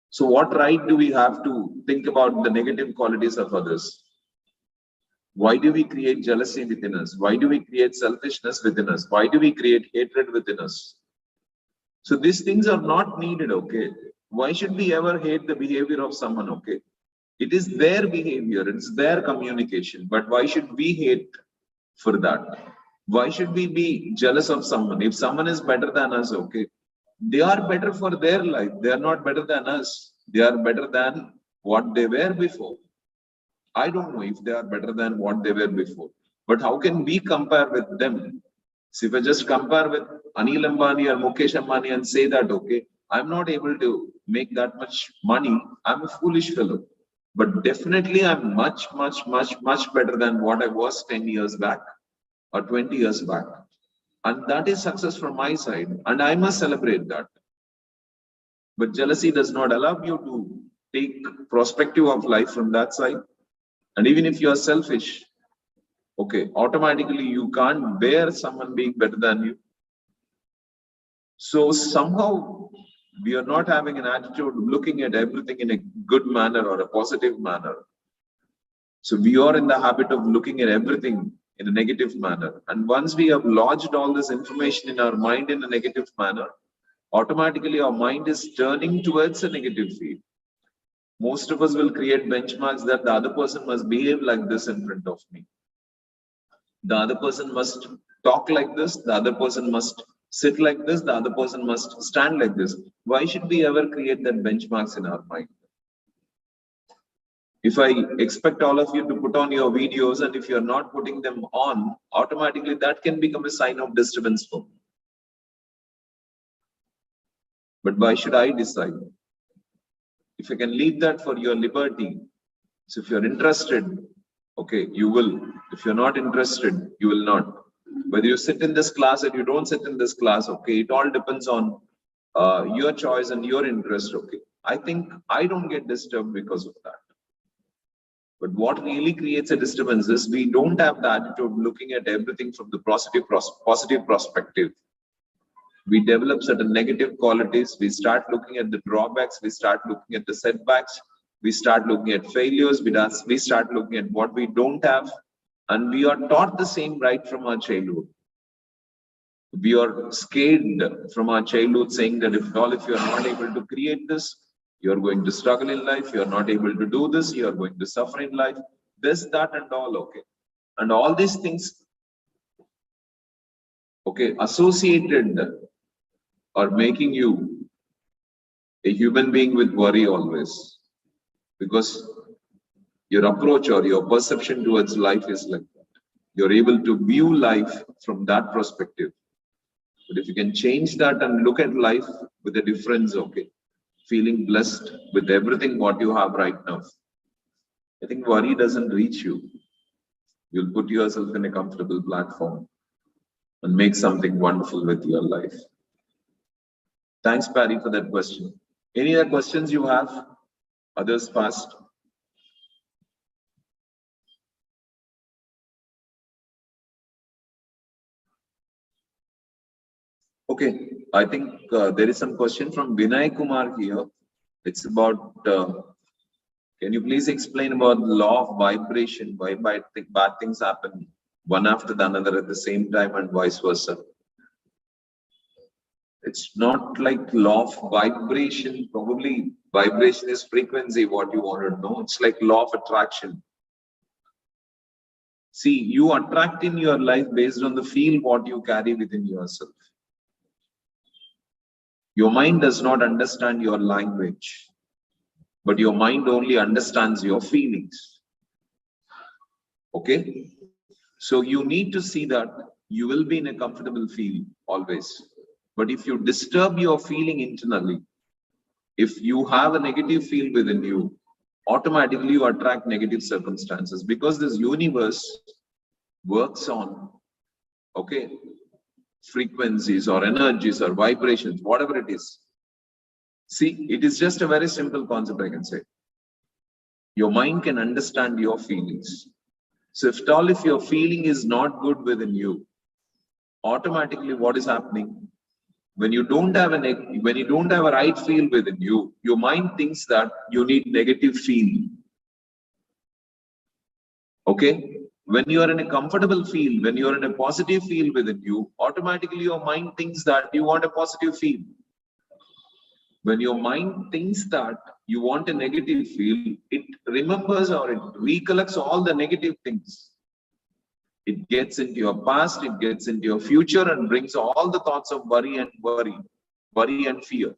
So what right do we have to think about the negative qualities of others? Why do we create jealousy within us? Why do we create selfishness within us? Why do we create hatred within us? So these things are not needed, okay? Why should we ever hate the behavior of someone, okay? It is their behavior, it's their communication, but why should we hate for that? Why should we be jealous of someone? If someone is better than us, okay, they are better for their life. They are not better than us. They are better than what they were before. I don't know if they are better than what they were before, but how can we compare with them? So if I just compare with Anil Ambani or Mukesh Ambani and say that, okay, I'm not able to make that much money, I'm a foolish fellow. But definitely I'm much better than what I was 10 years back or 20 years back. And that is success from my side, and I must celebrate that. But jealousy does not allow you to take perspective of life from that side. And even if you are selfish, okay, automatically you can't bear someone being better than you. So somehow we are not having an attitude looking at everything in a good manner or a positive manner. So we are in the habit of looking at everything in a negative manner. And once we have lodged all this information in our mind in a negative manner, automatically our mind is turning towards a negative field. Most of us will create benchmarks that the other person must behave like this in front of me. The other person must talk like this, the other person must sit like this, the other person must stand like this. Why should we ever create that benchmarks in our mind? If I expect all of you to put on your videos and if you're not putting them on, automatically that can become a sign of disturbance for me. But why should I decide? If I can leave that for your liberty, so if you're interested, okay, you will. If you're not interested, you will not. Whether you sit in this class or you don't sit in this class, okay, it all depends on your choice and your interest, okay. I think I don't get disturbed because of that. But what really creates a disturbance is we don't have the attitude of looking at everything from the positive perspective. We develop certain negative qualities. We start looking at the drawbacks. We start looking at the setbacks. We start looking at failures. We start looking at what we don't have. And we are taught the same right from our childhood. We are scared from our childhood saying that if you are not able to create this, you are going to struggle in life. You are not able to do this. You are going to suffer in life. This, that, and all, okay. And all these things, okay, associated or making you a human being with worry always, because your approach or your perception towards life is like that. You're able to view life from that perspective. But if you can change that and look at life with a difference, okay, feeling blessed with everything what you have right now, I think worry doesn't reach you. You'll put yourself in a comfortable platform and make something wonderful with your life. Thanks, Patty, for that question. Any other questions you have? Others fast. Okay, I think there is some question from Vinay Kumar here. It's about, can you please explain about the law of vibration, why bad things happen one after the another at the same time and vice versa? It's not like law of vibration. Probably vibration is frequency, what you want to know. It's like law of attraction. See, you attract in your life based on the feel what you carry within yourself. Your mind does not understand your language, but your mind only understands your feelings. Okay? So you need to see that you will be in a comfortable feel always. But if you disturb your feeling internally, if you have a negative feel within you, automatically you attract negative circumstances, because this universe works on, okay, frequencies or energies or vibrations, whatever it is. See, it is just a very simple concept, I can say. Your mind can understand your feelings. So if your feeling is not good within you, automatically what is happening? When you don't have a right feel within you, your mind thinks that you need negative feel. Okay? When you are in a comfortable feel, when you are in a positive feel within you, automatically your mind thinks that you want a positive feel. When your mind thinks that you want a negative feel, it remembers or it recollects all the negative things. It gets into your past, it gets into your future and brings all the thoughts of worry and fear,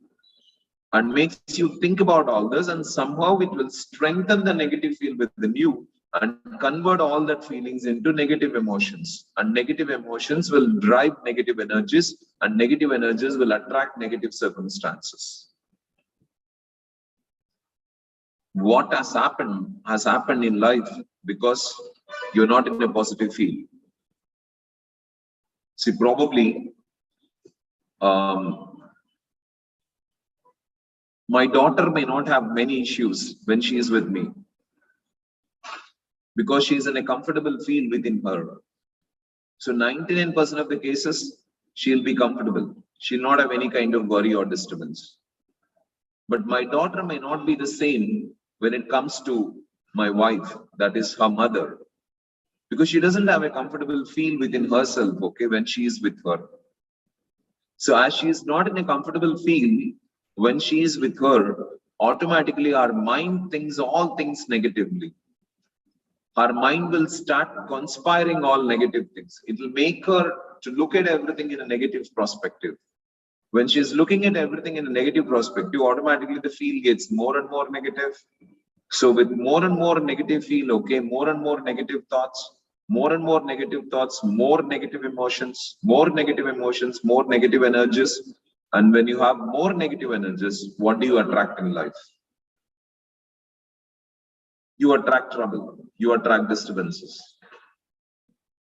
and makes you think about all this, and somehow it will strengthen the negative feel within you and convert all that feelings into negative emotions. And negative emotions will drive negative energies, and negative energies will attract negative circumstances. What has happened in life because you're not in a positive feel. See, probably my daughter may not have many issues when she is with me, because she is in a comfortable feel within her. So 99% of the cases, she'll be comfortable. She'll not have any kind of worry or disturbance. But my daughter may not be the same when it comes to my wife, that is her mother, because she doesn't have a comfortable feel within herself, okay, when she is with her. So as she is not in a comfortable feel, when she is with her, automatically our mind thinks all things negatively. Her mind will start conspiring all negative things. It will make her to look at everything in a negative perspective. When she is looking at everything in a negative perspective, automatically the feel gets more and more negative. So with more and more negative feel, okay, more and more negative thoughts, more and more negative thoughts, more negative emotions, more negative emotions, more negative energies. And when you have more negative energies, what do you attract in life? You attract trouble, you attract disturbances.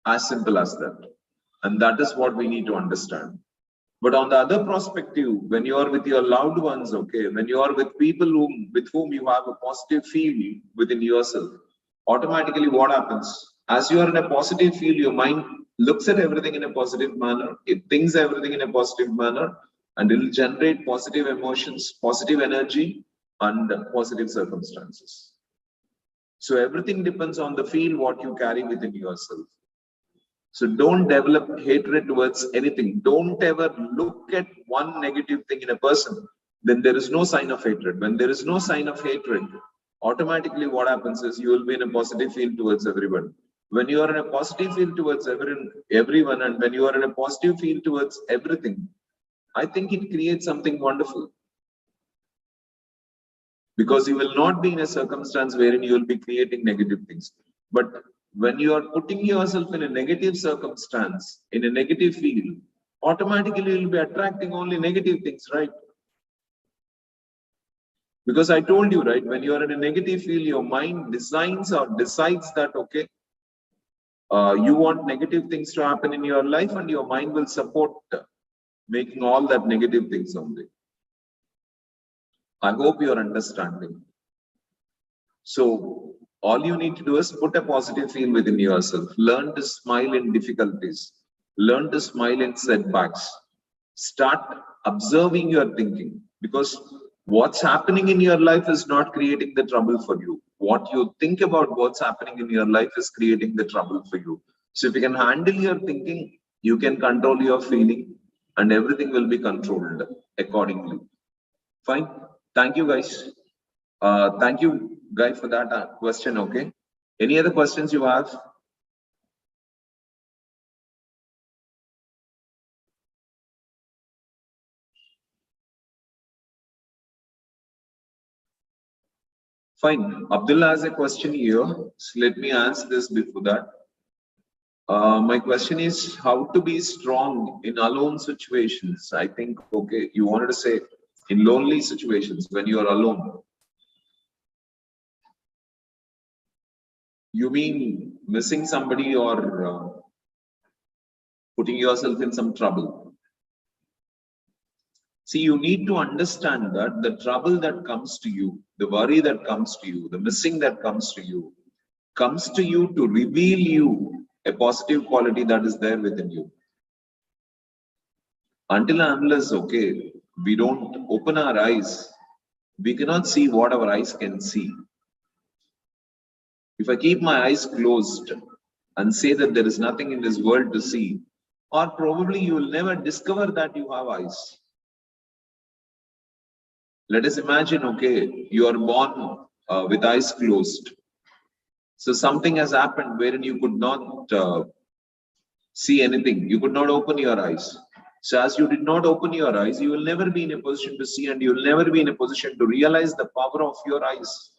As simple as that. And that is what we need to understand. But on the other perspective, when you are with your loved ones, okay, when you are with people with whom you have a positive feel within yourself, automatically what happens? As you are in a positive feel, your mind looks at everything in a positive manner, it thinks everything in a positive manner, and it will generate positive emotions, positive energy, and positive circumstances. So everything depends on the feel what you carry within yourself. So don't develop hatred towards anything. Don't ever look at one negative thing in a person. Then there is no sign of hatred. When there is no sign of hatred, automatically what happens is you will be in a positive feel towards everyone. When you are in a positive feel towards everyone, and when you are in a positive feel towards everything, I think it creates something wonderful. Because you will not be in a circumstance wherein you will be creating negative things. But when you are putting yourself in a negative circumstance, in a negative field, automatically you will be attracting only negative things, right? Because I told you, right, when you are in a negative field, your mind designs or decides that, okay, you want negative things to happen in your life, and your mind will support making all that negative things only. I hope you are understanding. So all you need to do is put a positive feel within yourself. Learn to smile in difficulties. Learn to smile in setbacks. Start observing your thinking, because what's happening in your life is not creating the trouble for you. What you think about what's happening in your life is creating the trouble for you. So if you can handle your thinking, you can control your feeling, and everything will be controlled accordingly. Fine. Thank you, guys. Thank you, guys, for that question. Okay. Any other questions you have? Fine. Abdullah has a question here. So let me answer this before that. My question is how to be strong in alone situations. I think, okay, you wanted to say in lonely situations when you are alone. You mean missing somebody or putting yourself in some trouble? See, you need to understand that the trouble that comes to you, the worry that comes to you, the missing that comes to you to reveal you a positive quality that is there within you. Until and unless, okay, we don't open our eyes, we cannot see what our eyes can see. If I keep my eyes closed and say that there is nothing in this world to see, or probably you will never discover that you have eyes. Let us imagine, okay, you are born with eyes closed. So something has happened wherein you could not see anything. You could not open your eyes. So as you did not open your eyes, you will never be in a position to see, and you will never be in a position to realize the power of your eyes.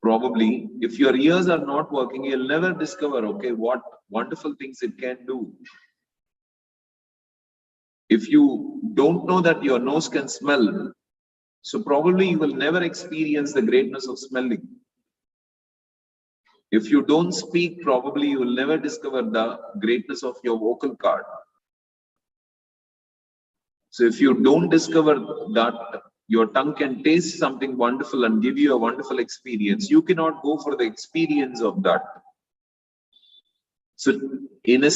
Probably, if your ears are not working, you'll never discover, okay, what wonderful things it can do. If you don't know that your nose can smell, so probably you will never experience the greatness of smelling. If you don't speak, probably you will never discover the greatness of your vocal cord. So if you don't discover that your tongue can taste something wonderful and give you a wonderful experience, you cannot go for the experience of that. So in a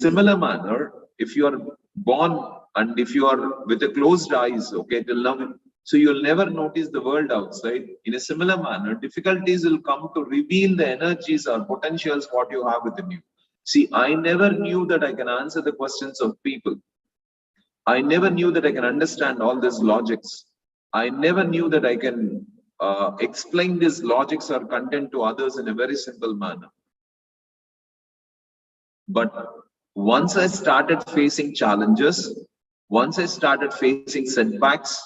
similar manner, if you are born and if you are with a closed eyes, okay, till now So you'll never notice the world outside. In a similar manner, difficulties will come to reveal the energies or potentials what you have within you. See, I never knew that I can answer the questions of people. I never knew that I can understand all these logics. I never knew that I can explain these logics or content to others in a very simple manner. But once I started facing challenges, once I started facing setbacks,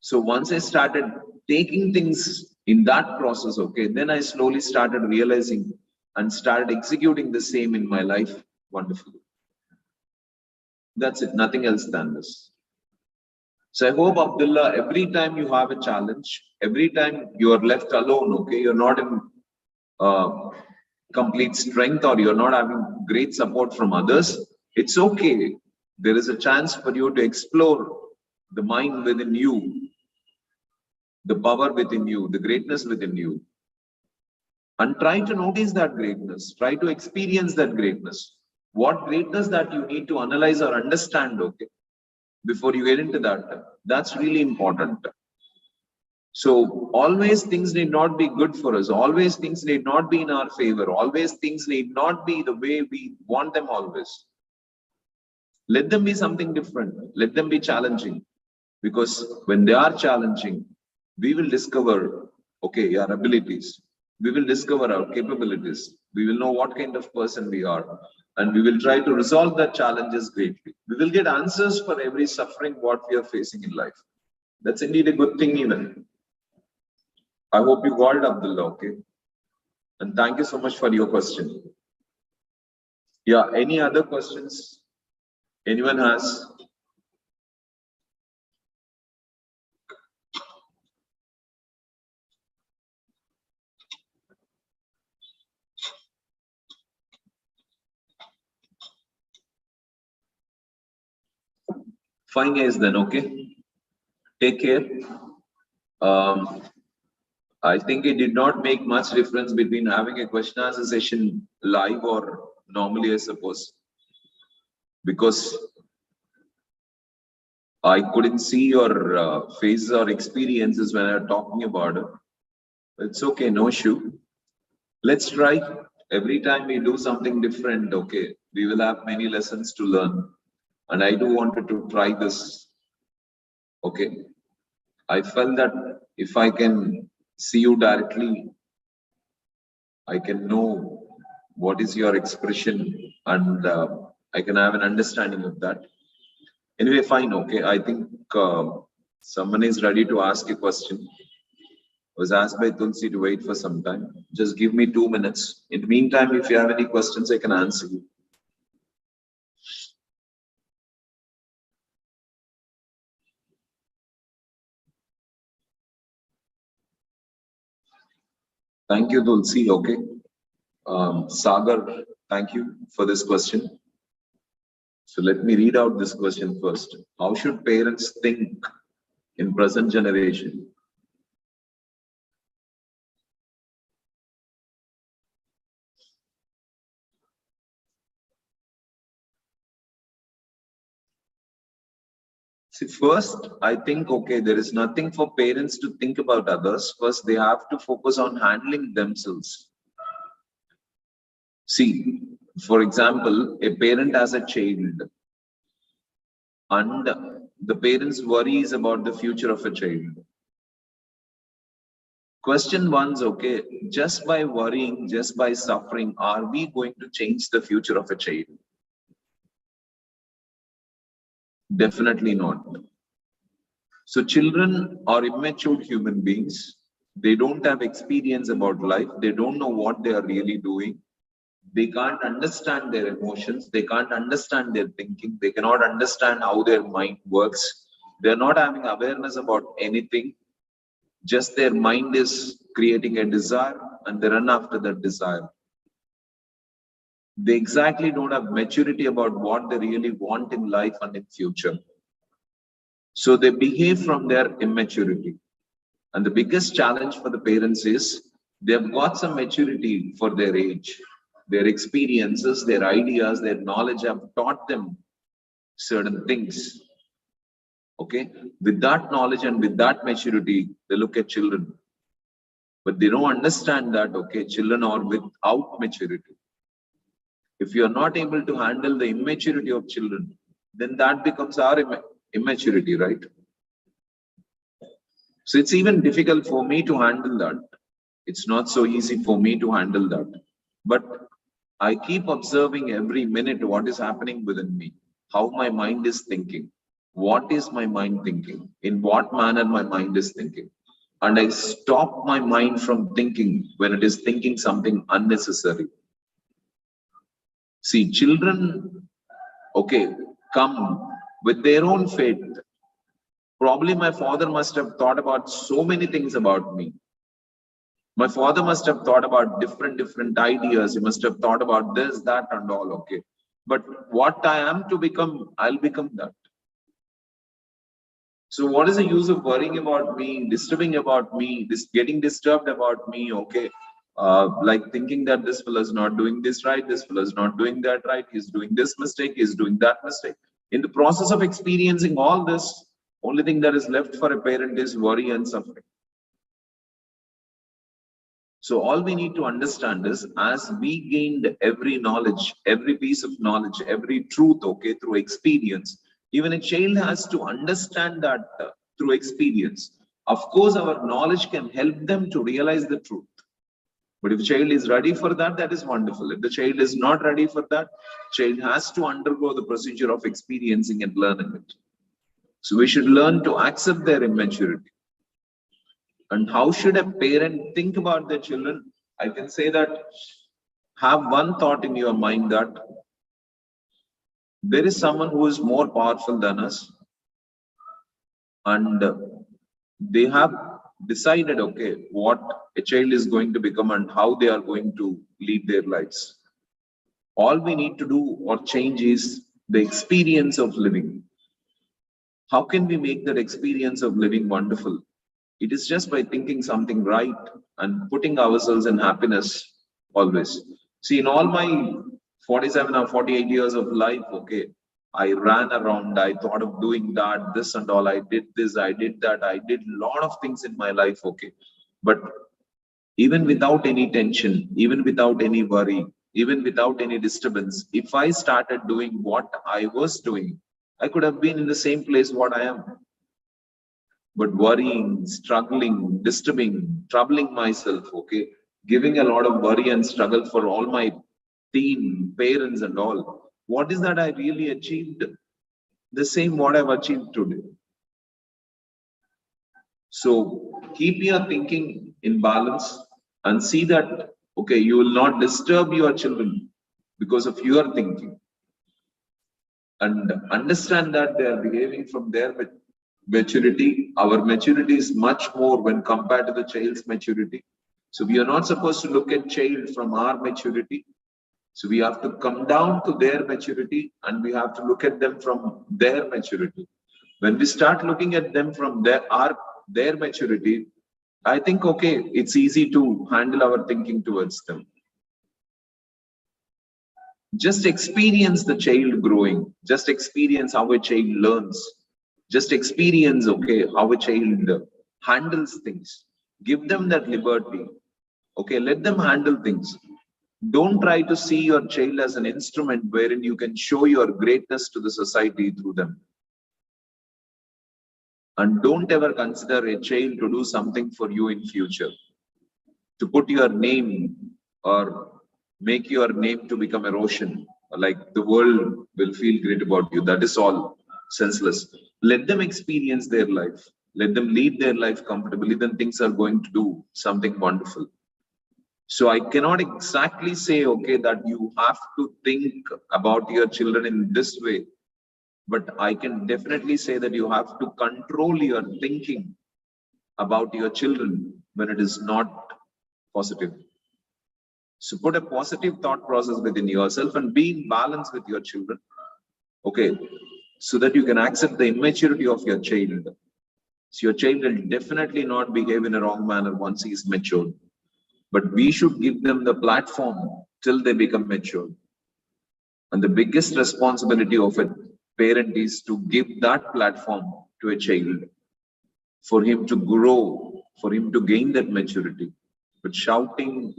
so once I started taking things in that process, okay, then I slowly started realizing and started executing the same in my life wonderfully. That's it, nothing else than this. So I hope, Abdullah, every time you have a challenge, every time you are left alone, okay, you're not in complete strength or you're not having great support from others, it's okay. There is a chance for you to explore the mind within you, the power within you, the greatness within you. And try to notice that greatness, try to experience that greatness. What greatness that you need to analyze or understand, okay, before you get into that, that's really important. So always things need not be good for us. Always things need not be in our favor. Always things need not be the way we want them always. Let them be something different. Let them be challenging. Because when they are challenging, we will discover, okay, our abilities. We will discover our capabilities. We will know what kind of person we are. And we will try to resolve the challenges greatly. We will get answers for every suffering what we are facing in life. That's indeed a good thing even. I hope you got it, Abdullah, okay? And thank you so much for your question. Yeah, any other questions anyone has? Fine guys then, okay? Take care. I think it did not make much difference between having a question answer session live or normally, I suppose, because I couldn't see your faces or experiences when I'm talking about it. It's okay, no issue. Let's try. Every time we do something different, okay, we will have many lessons to learn. And I do wanted to try this. Okay. I felt that if I can see you directly, I can know what is your expression and I can have an understanding of that. Anyway, fine, okay. I think someone is ready to ask a question. I was asked by Tulsi to wait for some time. Just give me 2 minutes. In the meantime, if you have any questions, I can answer you. Thank you, Tulsi. Okay. Sagar, thank you for this question. So let me read out this question first. How should parents think in present generation? See, first, I think, okay, there is nothing for parents to think about others. First, they have to focus on handling themselves. See, for example, a parent has a child and the parents worries about the future of a child. Question one's okay, just by worrying, just by suffering, are we going to change the future of a child? Definitely not. So children are immature human beings. They don't have experience about life. They don't know what they are really doing. They can't understand their emotions. They can't understand their thinking. They cannot understand how their mind works. They're not having awareness about anything. Just their mind is creating a desire and they run after that desire. They exactly don't have maturity about what they really want in life and in future. So they behave from their immaturity. And the biggest challenge for the parents is they've got some maturity for their age. Their experiences, their ideas, their knowledge have taught them certain things. Okay, with that knowledge and with that maturity, they look at children. But they don't understand that, okay, children are without maturity. If you are not able to handle the immaturity of children, then that becomes our immaturity, right? So it's even difficult for me to handle that. It's not so easy for me to handle that. But I keep observing every minute what is happening within me, how my mind is thinking, what is my mind thinking, in what manner my mind is thinking. And I stop my mind from thinking when it is thinking something unnecessary. See, children, okay, come with their own faith. Probably my father must have thought about so many things about me. My father must have thought about different ideas. He must have thought about this, that, and all, okay. But what I am to become, I'll become that. So what is the use of worrying about me, disturbing about me, getting disturbed about me, okay? Like thinking that this fellow is not doing this right, this fellow is not doing that right, he's doing this mistake, he's doing that mistake. In the process of experiencing all this, only thing that is left for a parent is worry and suffering. So all we need to understand is, as we gained every knowledge, every piece of knowledge, every truth, okay, through experience, even a child has to understand that through experience. Of course, our knowledge can help them to realize the truth. But if the child is ready for that, that is wonderful. If the child is not ready for that, child has to undergo the procedure of experiencing and learning it. So we should learn to accept their immaturity. And how should a parent think about their children? I can say that have one thought in your mind that there is someone who is more powerful than us, and they have decided, okay, what a child is going to become and how they are going to lead their lives. All we need to do or change is the experience of living. How can we make that experience of living wonderful? It is just by thinking something right and putting ourselves in happiness always. See, in all my 47 or 48 years of life, okay, I ran around, I thought of doing that, this and all, I did this, I did that, I did a lot of things in my life, okay. But even without any tension, even without any worry, even without any disturbance, if I started doing what I was doing, I could have been in the same place what I am. But worrying, struggling, disturbing, troubling myself, okay, giving a lot of worry and struggle for all my team, parents and all, what is that I really achieved? The same what I've achieved today. So keep your thinking in balance and see that, okay, you will not disturb your children because of your thinking. And understand that they are behaving from their maturity. Our maturity is much more when compared to the child's maturity. So we are not supposed to look at child from our maturity. So we have to come down to their maturity and we have to look at them from their maturity. When we start looking at them from their maturity, I think, okay, it's easy to handle our thinking towards them. Just experience the child growing. Just experience how a child learns. Just experience, okay, how a child handles things. Give them that liberty. Okay, let them handle things. Don't try to see your child as an instrument wherein you can show your greatness to the society through them. And don't ever consider a child to do something for you in future. To put your name or make your name to become erosion, like the world will feel great about you. That is all senseless. Let them experience their life. Let them lead their life comfortably. Then things are going to do something wonderful. So I cannot exactly say, okay, that you have to think about your children in this way. But I can definitely say that you have to control your thinking about your children when it is not positive. So put a positive thought process within yourself and be in balance with your children. Okay, so that you can accept the immaturity of your child. So your child will definitely not behave in a wrong manner once he is matured. But we should give them the platform till they become mature. And the biggest responsibility of a parent is to give that platform to a child for him to grow, for him to gain that maturity. But shouting,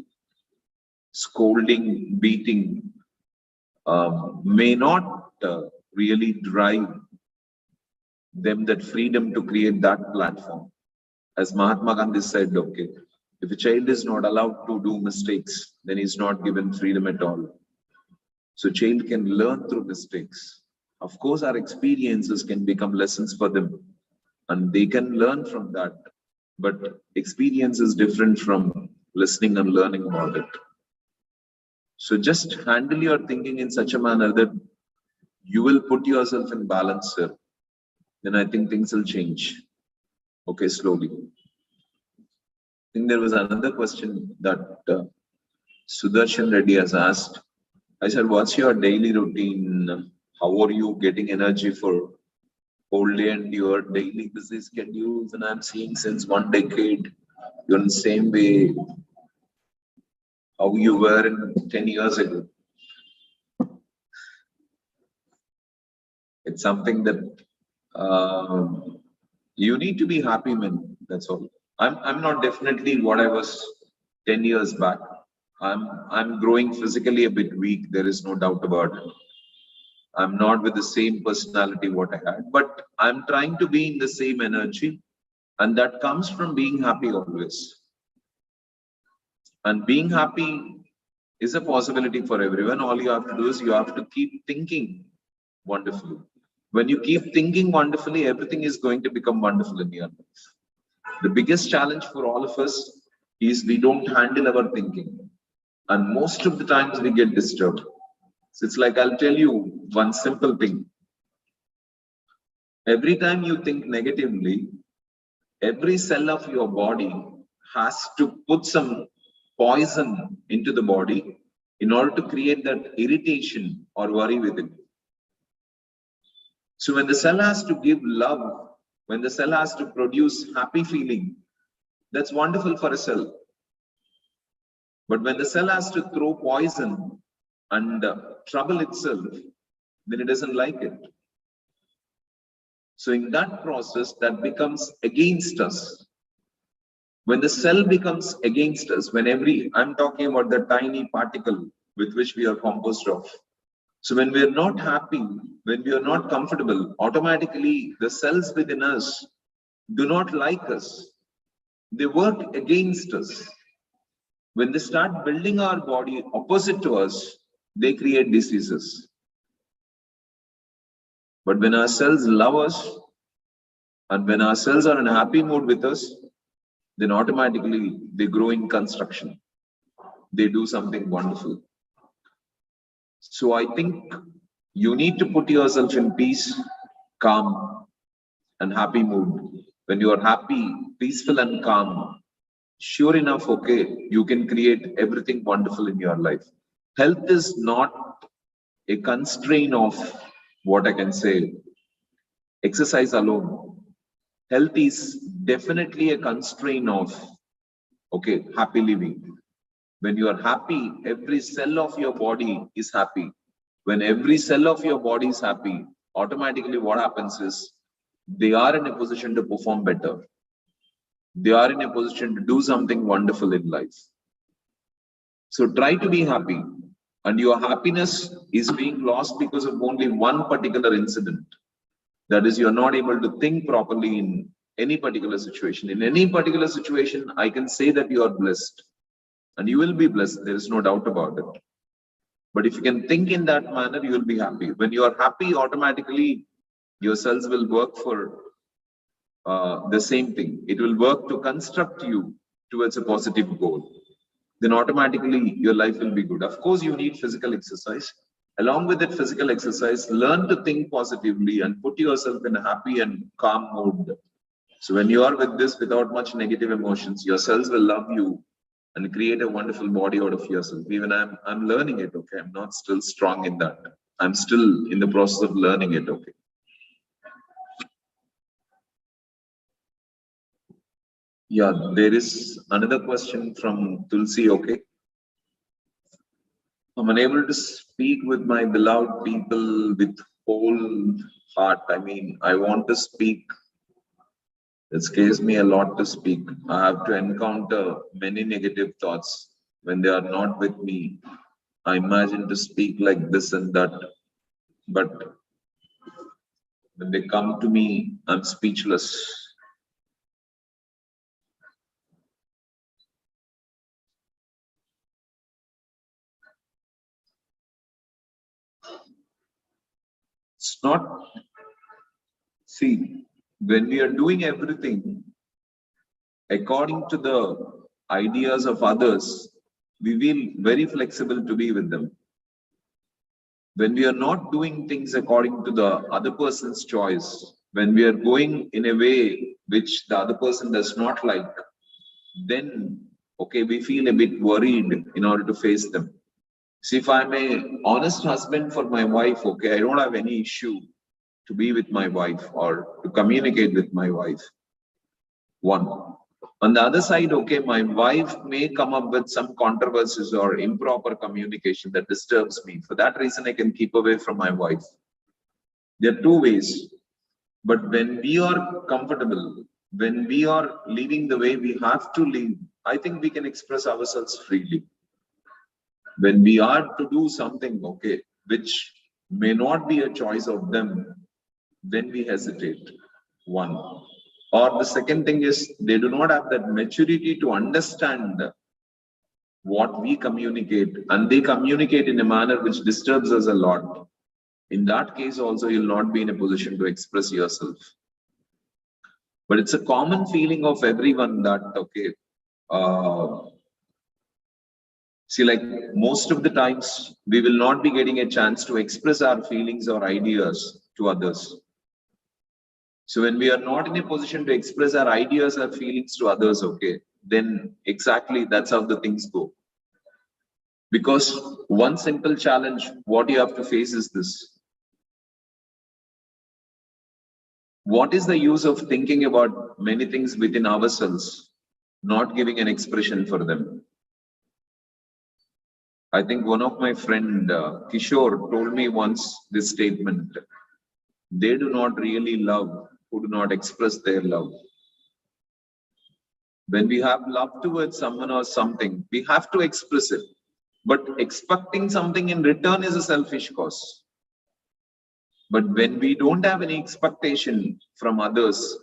scolding, beating may not really drive them that freedom to create that platform. As Mahatma Gandhi said, okay, if a child is not allowed to do mistakes, then he's not given freedom at all. So child can learn through mistakes. Of course, our experiences can become lessons for them and they can learn from that. But experience is different from listening and learning about it. So just handle your thinking in such a manner that you will put yourself in balance, sir. Then I think things will change. Okay, slowly. I think there was another question that Sudarshan Reddy has asked. I said, what's your daily routine? How are you getting energy for whole day and your daily busy schedules? And I'm seeing since 1 decade, you're in the same way how you were in 10 years ago. It's something that you need to be happy, man. That's all. I'm not definitely what I was 10 years back. I'm growing physically a bit weak. There is no doubt about it. I'm not with the same personality what I had, but I'm trying to be in the same energy, and that comes from being happy always. And being happy is a possibility for everyone. All you have to do is you have to keep thinking wonderfully. When you keep thinking wonderfully, everything is going to become wonderful in your life. The biggest challenge for all of us is we don't handle our thinking. And most of the times we get disturbed. So it's like, I'll tell you one simple thing. Every time you think negatively, every cell of your body has to put some poison into the body in order to create that irritation or worry within. So when the cell has to give love, when the cell has to produce happy feeling, that's wonderful for a cell. But when the cell has to throw poison and trouble itself, then it doesn't like it. So in that process, that becomes against us. When the cell becomes against us, I'm talking about the tiny particle with which we are composed of. So when we are not happy, when we are not comfortable, automatically the cells within us do not like us. They work against us. When they start building our body opposite to us, they create diseases. But when our cells love us, and when our cells are in a happy mood with us, then automatically they grow in construction. They do something wonderful. So I think you need to put yourself in peace, calm, and happy mood. When you are happy, peaceful, and calm, sure enough, okay, you can create everything wonderful in your life. Health is not a constraint of what I can say, exercise alone. Health is definitely a constraint of, okay, happy living. When you are happy, every cell of your body is happy. When every cell of your body is happy, automatically what happens is they are in a position to perform better. They are in a position to do something wonderful in life. So try to be happy. And your happiness is being lost because of only one particular incident. That is, you're not able to think properly in any particular situation. In any particular situation, I can say that you are blessed. And you will be blessed. There is no doubt about it. But if you can think in that manner, you will be happy. When you are happy, automatically your cells will work for the same thing. It will work to construct you towards a positive goal. Then automatically your life will be good. Of course, you need physical exercise. Along with that physical exercise, learn to think positively and put yourself in a happy and calm mood. So when you are with this without much negative emotions, your cells will love you and create a wonderful body out of yourself. Even I'm learning it, okay? I'm not still strong in that. I'm still in the process of learning it, okay? Yeah, there is another question from Tulsi, okay? I'm unable to speak with my beloved people with whole heart. I mean, I want to speak It scares me a lot to speak. I have to encounter many negative thoughts when they are not with me. I imagine to speak like this and that, but when they come to me, I'm speechless. It's not, see, when we are doing everything according to the ideas of others, we feel very flexible to be with them. When we are not doing things according to the other person's choice, when we are going in a way which the other person does not like, then, okay, we feel a bit worried in order to face them. See, if I'm a honest husband for my wife, okay, I don't have any issue to be with my wife or to communicate with my wife. One. On the other side, okay, my wife may come up with some controversies or improper communication that disturbs me. For that reason, I can keep away from my wife. There are two ways. But when we are comfortable, when we are living the way we have to live, I think we can express ourselves freely. When we are to do something, okay, which may not be a choice of them, then we hesitate. One. Or the second thing is they do not have that maturity to understand what we communicate, and they communicate in a manner which disturbs us a lot. In that case also, you'll not be in a position to express yourself. But it's a common feeling of everyone that, okay, see, like most of the times, we will not be getting a chance to express our feelings or ideas to others. So when we are not in a position to express our ideas or feelings to others, okay, then exactly that's how the things go. Because one simple challenge, what you have to face is this. What is the use of thinking about many things within ourselves, not giving an expression for them? I think one of my friend, Kishore, told me once this statement. They do not really love who do not express their love. When we have love towards someone or something, we have to express it. But expecting something in return is a selfish cause. But when we don't have any expectation from others,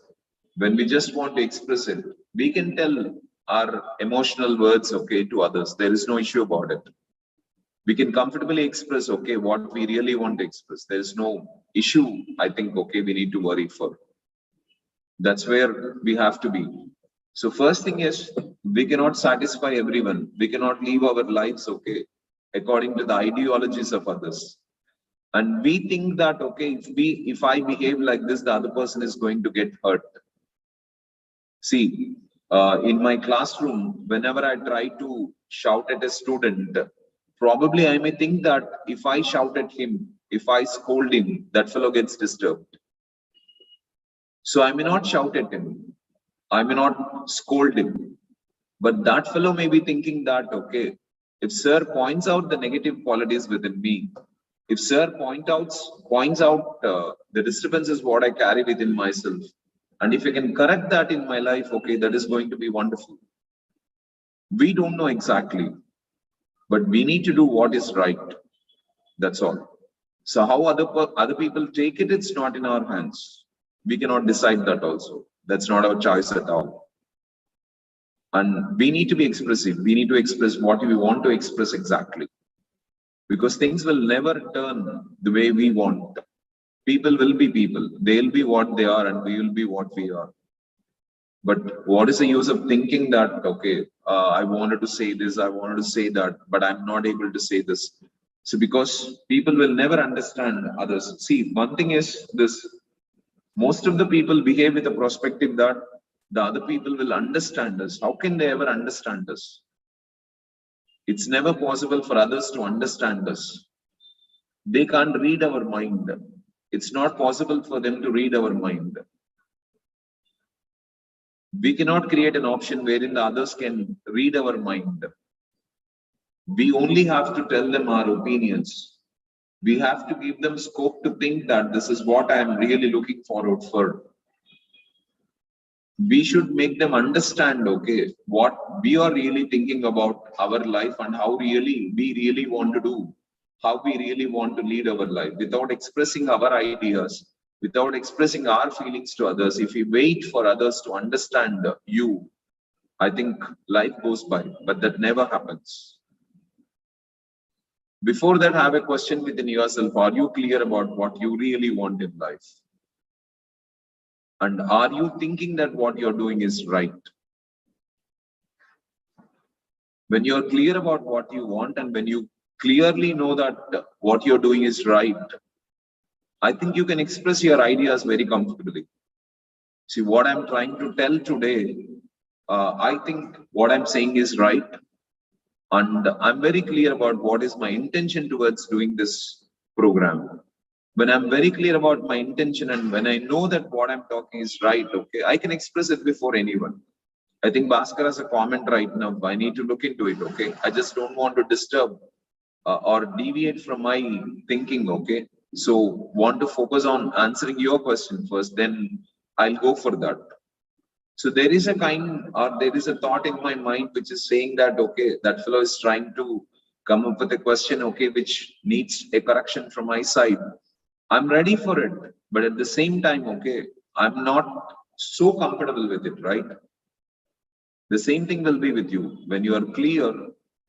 when we just want to express it, we can tell our emotional words, okay, to others. There is no issue about it. We can comfortably express, okay, what we really want to express. There is no issue, I think, okay, we need to worry for. That's where we have to be. So first thing is, we cannot satisfy everyone. We cannot live our lives, okay, according to the ideologies of others. And we think that, okay, if I behave like this, the other person is going to get hurt. See, in my classroom, whenever I try to shout at a student, probably I may think that if I shout at him, if I scold him, that fellow gets disturbed. So I may not shout at him. I may not scold him. But that fellow may be thinking that, okay, if sir points out the negative qualities within me, if sir points out the disturbances what I carry within myself, and if I can correct that in my life, okay, that is going to be wonderful. We don't know exactly, but we need to do what is right. That's all. So how other people take it, it's not in our hands. We cannot decide that also. That's not our choice at all. And we need to be expressive. We need to express what we want to express exactly. Because things will never turn the way we want. People will be people. They'll be what they are and we will be what we are. But what is the use of thinking that, okay, I wanted to say this, I wanted to say that, but I'm not able to say this. So because people will never understand others. See, one thing is this, most of the people behave with a perspective that the other people will understand us. How can they ever understand us? It's never possible for others to understand us. They can't read our mind. It's not possible for them to read our mind. We cannot create an option wherein the others can read our mind. We only have to tell them our opinions. We have to give them scope to think that this is what I am really looking forward for. we should make them understand, okay, what we are really thinking about our life and how really we really want to do, how we really want to lead our life without expressing our ideas, without expressing our feelings to others. If we wait for others to understand you, I think life goes by, but that never happens. Before that, have a question within yourself. Are you clear about what you really want in life? And are you thinking that what you're doing is right? When you're clear about what you want and when you clearly know that what you're doing is right, I think you can express your ideas very comfortably. See, what I'm trying to tell today, I think what I'm saying is right. And I'm very clear about what is my intention towards doing this program. When I'm very clear about my intention and when I know that what I'm talking is right, okay, I can express it before anyone. I think Bhaskar has a comment right now. I need to look into it, okay? I just don't want to disturb or deviate from my thinking, okay? So want to focus on answering your question first, then I'll go for that. So there is a kind or there is a thought in my mind which is saying that, okay, that fellow is trying to come up with a question, okay, which needs a correction from my side. I'm ready for it, but at the same time, okay, I'm not so comfortable with it, right? The same thing will be with you. When you are clear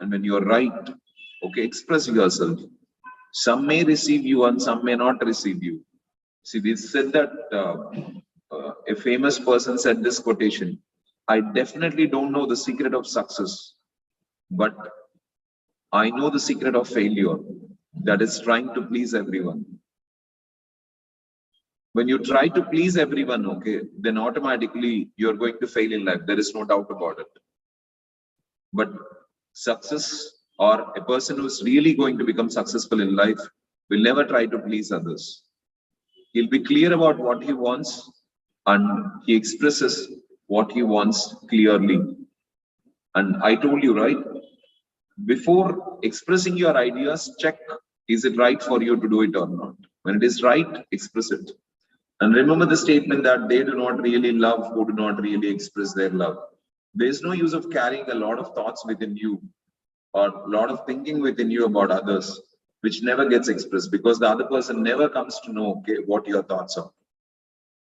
and when you are right, okay, express yourself. Some may receive you and some may not receive you. See, they said that a famous person said this quotation: I definitely don't know the secret of success, but I know the secret of failure, that is trying to please everyone. When you try to please everyone, okay, then automatically you're going to fail in life. There is no doubt about it. But success or a person who's really going to become successful in life will never try to please others. He'll be clear about what he wants and he expresses what he wants clearly. And I told you, right? Before expressing your ideas, check, is it right for you to do it or not? When it is right, express it. And remember the statement that they do not really love who do not really express their love. There's no use of carrying a lot of thoughts within you or a lot of thinking within you about others, which never gets expressed because the other person never comes to know, okay, what your thoughts are.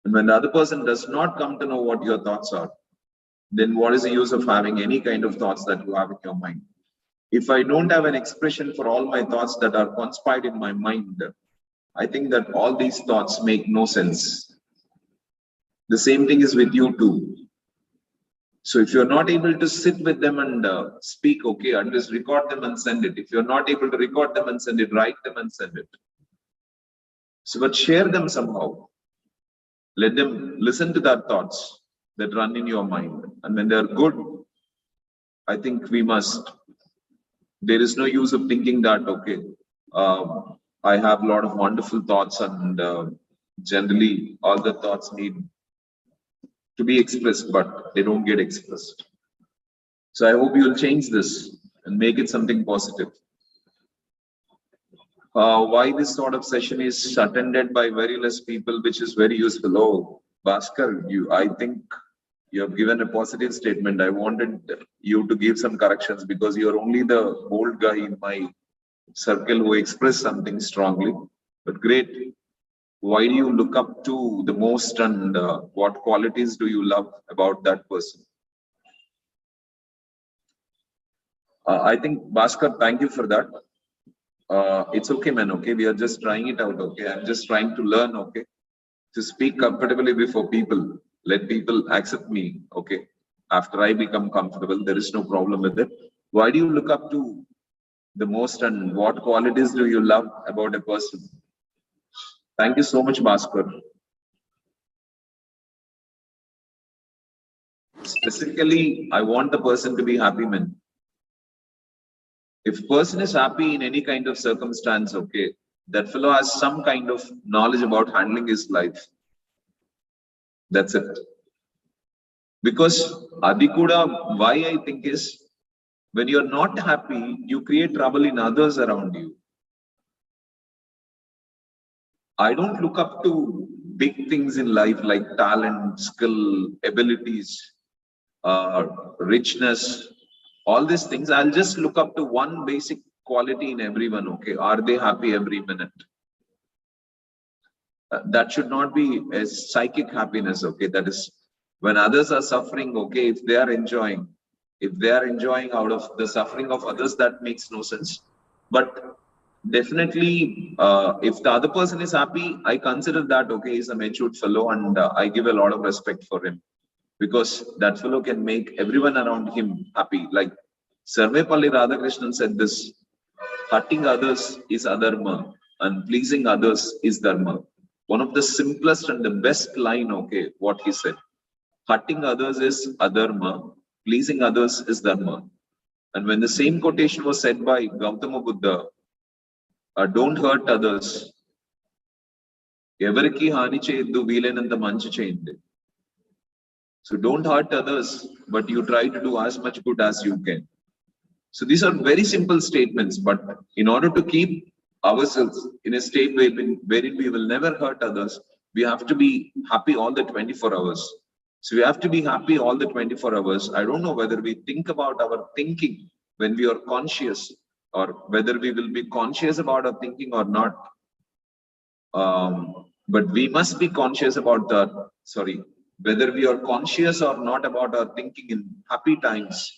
And when the other person does not come to know what your thoughts are, then what is the use of having any kind of thoughts that you have in your mind? If I don't have an expression for all my thoughts that are conspired in my mind, I think that all these thoughts make no sense. The same thing is with you too. So if you're not able to sit with them and speak, okay, and just record them and send it. If you're not able to record them and send it, write them and send it. So but share them somehow. Let them listen to that thoughts that run in your mind. And when they're good, I think we must. There is no use of thinking that, okay, I have a lot of wonderful thoughts and generally all the thoughts need to be expressed, but they don't get expressed. So I hope you'll change this and make it something positive. Why this sort of session is attended by very less people, which is very useful. Oh, Bhaskar, I think you have given a positive statement. I wanted you to give some corrections because you're only the bold guy in my circle who expressed something strongly. But great. Why do you look up to the most and what qualities do you love about that person? I think, Bhaskar, thank you for that. It's okay, man. Okay, we are just trying it out. Okay, I'm just trying to learn. Okay, to speak comfortably before people. Let people accept me. Okay, after I become comfortable, there is no problem with it. Why do you look up to the most and what qualities do you love about a person? Thank you so much, Bhaskar. Specifically, I want the person to be happy, man. If person is happy in any kind of circumstance, okay, that fellow has some kind of knowledge about handling his life. That's it. Because Adikuda, why I think is, when you're not happy, you create trouble in others around you. I don't look up to big things in life like talent, skill, abilities, richness, all these things. I'll just look up to one basic quality in everyone. Okay, are they happy every minute? That should not be a psychic happiness. Okay, that is when others are suffering. Okay, if they are enjoying, out of the suffering of others, that makes no sense. But definitely, if the other person is happy, I consider that okay, he's a matured fellow, and I give a lot of respect for him because that fellow can make everyone around him happy. Like Sarvepalli Radhakrishnan said this: hurting others is adharma, and pleasing others is dharma. One of the simplest and the best line, okay, what he said. Hurting others is adharma, pleasing others is dharma. And when the same quotation was said by Gautama Buddha, don't hurt others. Evariki hani cheyaddu veelananta manchi cheyandi. So don't hurt others, but you try to do as much good as you can. So these are very simple statements, but in order to keep ourselves in a state wherein we will never hurt others, we have to be happy all the 24 hours. So we have to be happy all the 24 hours. I don't know whether we think about our thinking when we are conscious or whether we will be conscious about our thinking or not. But we must be conscious about whether we are conscious or not about our thinking in happy times.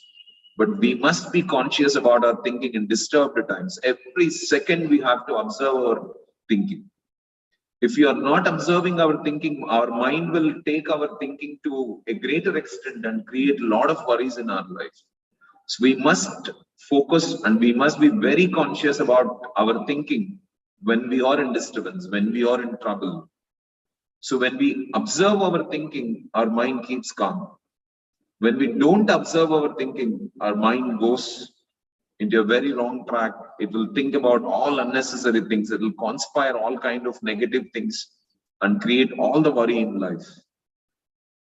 But we must be conscious about our thinking in disturbed times. Every second we have to observe our thinking. If you are not observing our thinking, our mind will take our thinking to a greater extent and create a lot of worries in our life. So we must focus and we must be very conscious about our thinking when we are in disturbance, when we are in trouble. So when we observe our thinking, our mind keeps calm. When we don't observe our thinking, our mind goes into a very wrong track. It will think about all unnecessary things. It will conspire all kind of negative things and create all the worry in life.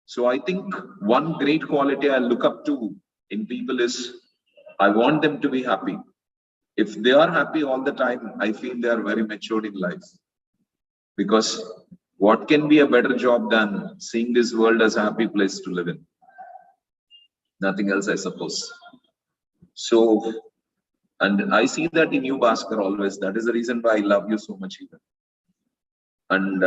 So I think one great quality I look up to in people is I want them to be happy. If they are happy all the time, I feel they are very matured in life. Because what can be a better job than seeing this world as a happy place to live in? Nothing else, I suppose. So, and I see that in you, Bhaskar, always. That is the reason why I love you so much even. And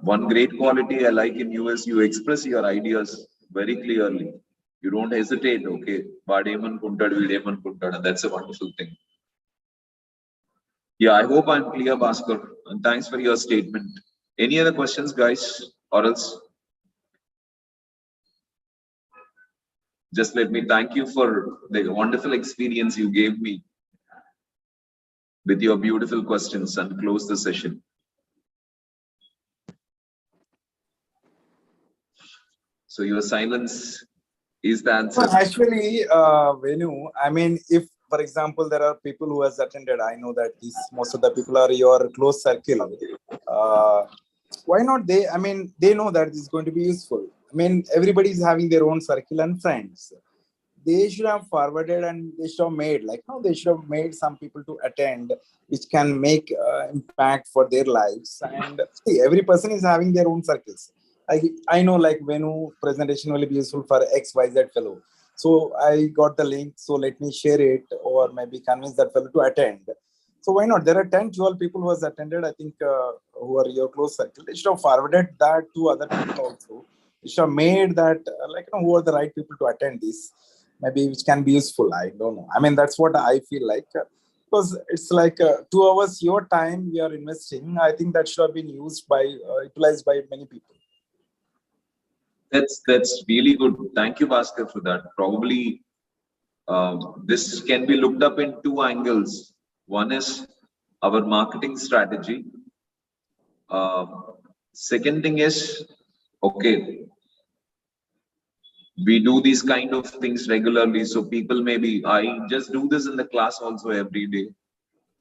one great quality I like in you is you express your ideas very clearly. You don't hesitate, okay? And that's a wonderful thing. Yeah, I hope I'm clear, Bhaskar. And thanks for your statement. Any other questions, guys? Or else? Just let me thank you for the wonderful experience you gave me with your beautiful questions and close the session. So your silence is the answer. No, actually, Venu, I mean, if, for example, there are people who has attended, I know that most of the people are your close circle. Why not they? I mean, they know that it's going to be useful. I mean, everybody is having their own circle and friends. They should have forwarded and they should have made, like, no, they should have made some people to attend, which can make impact for their lives. And see, every person is having their own circles. I know, like, Venu presentation will be useful for XYZ fellow. So I got the link, so let me share it or maybe convince that fellow to attend. So why not? There are 10, 12 people who has attended, I think, who are your close circle. They should have forwarded that to other people also. They should have made that, who are the right people to attend this, maybe which can be useful. I don't know. I mean, that's what I feel like. Because it's like 2 hours your time we are investing. I think that should have been utilized by many people. That's really good. Thank you, Bhaskar, for that. Probably this can be looked up in two angles. One is our marketing strategy. Second thing is, okay, we do these kind of things regularly. So people maybe, I just do this in the class also every day.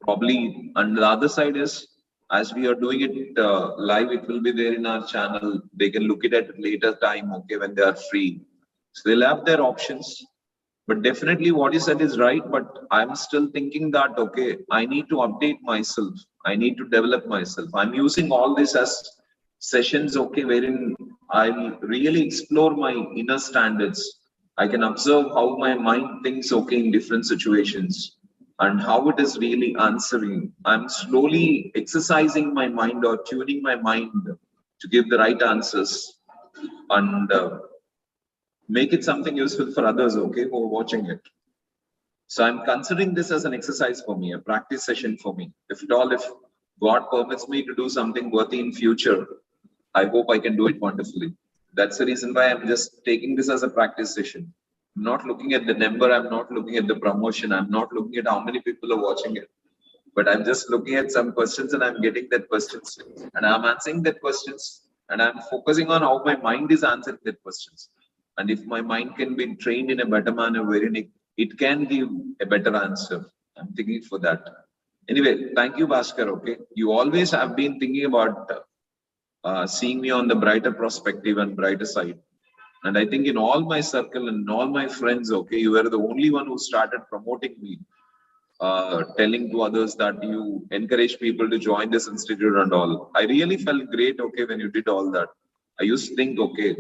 Probably, and the other side is, as we are doing it live, it will be there in our channel. They can look it at a later time, okay, when they are free. So they'll have their options. But definitely what you said is right, but I'm still thinking that, okay, I need to update myself. I need to develop myself. I'm using all this as sessions, okay, wherein I'll really explore my inner standards. I can observe how my mind thinks, okay, in different situations and how it is really answering. I'm slowly exercising my mind or tuning my mind to give the right answers and make it something useful for others, okay, who are watching it. So I'm considering this as an exercise for me, a practice session for me. If at all, if God permits me to do something worthy in future, I hope I can do it wonderfully. That's the reason why I'm just taking this as a practice session. I'm not looking at the number, I'm not looking at the promotion, I'm not looking at how many people are watching it. But I'm just looking at some questions and I'm getting that questions and I'm answering that questions and I'm focusing on how my mind is answering that questions. And if my mind can be trained in a better manner, wherein it can give a better answer. I'm thinking for that. Anyway, thank you, Bhaskar. Okay, you always have been thinking about seeing me on the brighter perspective and brighter side. And I think in all my circle and all my friends, okay, you were the only one who started promoting me, telling to others that you encourage people to join this institute and all. I really felt great, okay, when you did all that. I used to think, okay,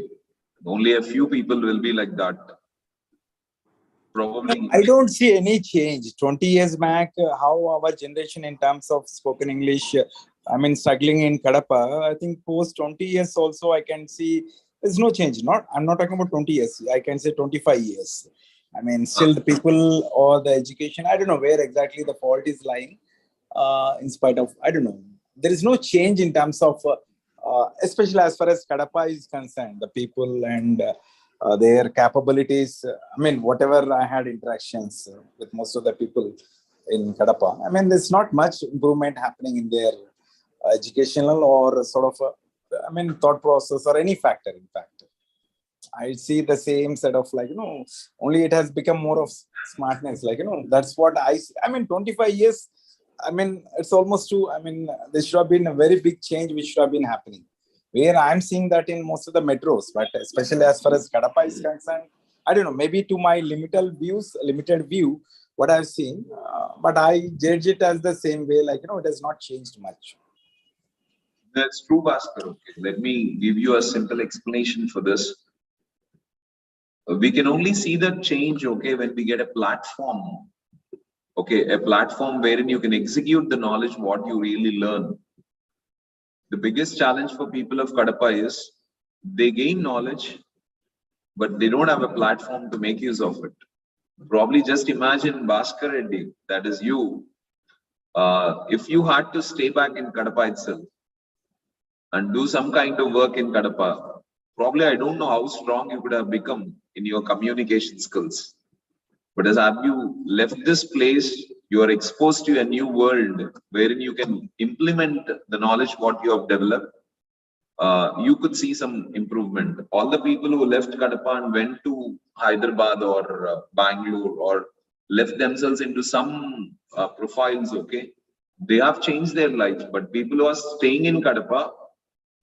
only a few people will be like that. Probably. I don't see any change. 20 years back, how our generation in terms of spoken English, struggling in Kadapa. I think post 20 years also, I can see there's no change. I'm not talking about 20 years. I can say 25 years. Still the people or the education, I don't know where exactly the fault is lying. In spite of, I don't know. There is no change in terms of, especially as far as Kadapa is concerned, the people and their capabilities. Whatever I had interactions with most of the people in Kadapa, there's not much improvement happening in their educational or sort of, thought process or any factor. In fact, I see the same set of only it has become more of smartness. That's what I see. 25 years. It's almost to. There should have been a very big change which should have been happening. Where I'm seeing that in most of the metros, but especially as far as Kadapa is concerned, I don't know, maybe to my limited view, what I've seen, but I judge it as the same way, it has not changed much. That's true, Bhaskar. Okay, let me give you a simple explanation for this. We can only see that change, okay, when we get a platform. Okay, a platform wherein you can execute the knowledge, what you really learn. The biggest challenge for people of Kadapa is they gain knowledge, but they don't have a platform to make use of it. Probably just imagine Bhaskar Reddy, that is you. If you had to stay back in Kadapa itself and do some kind of work in Kadapa, probably I don't know how strong you could have become in your communication skills. But as you left this place, you are exposed to a new world wherein you can implement the knowledge what you have developed. You could see some improvement. All the people who left Kadapa and went to Hyderabad or Bangalore or left themselves into some profiles, okay, they have changed their lives. But people who are staying in Kadapa,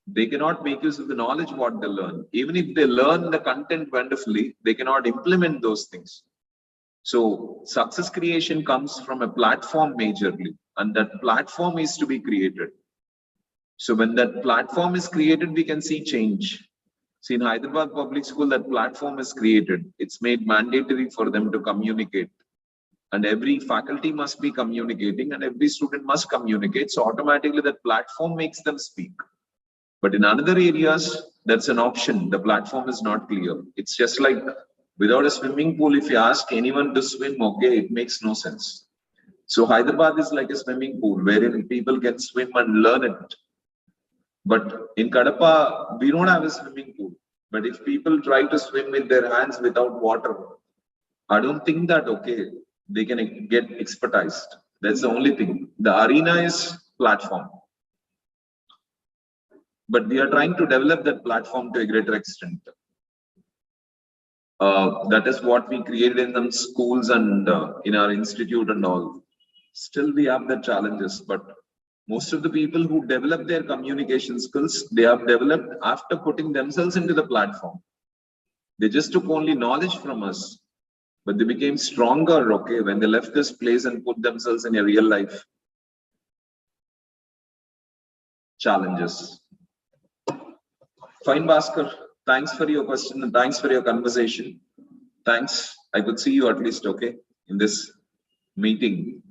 they cannot make use of the knowledge what they learn. Even if they learn the content wonderfully, they cannot implement those things. So success creation comes from a platform majorly, and that platform is to be created. So when that platform is created, we can see change. See, in Hyderabad Public School, that platform is created. It's made mandatory for them to communicate. And every faculty must be communicating and every student must communicate. So automatically that platform makes them speak. But in other areas, that's an option. The platform is not clear. It's just like without a swimming pool, if you ask anyone to swim, okay, it makes no sense. So Hyderabad is like a swimming pool wherein people can swim and learn it. But in Kadapa, we don't have a swimming pool. But if people try to swim with their hands without water, I don't think that, okay, they can get expertised. That's the only thing. The arena is platform. But we are trying to develop that platform to a greater extent. That is what we created in some schools and in our institute and all. Still, we have the challenges, but most of the people who develop their communication skills, they have developed after putting themselves into the platform. They just took only knowledge from us, but they became stronger, okay, when they left this place and put themselves in a real life challenges. Fine, Bhaskar. Thanks for your question and thanks for your conversation. Thanks. I could see you at least, okay, in this meeting.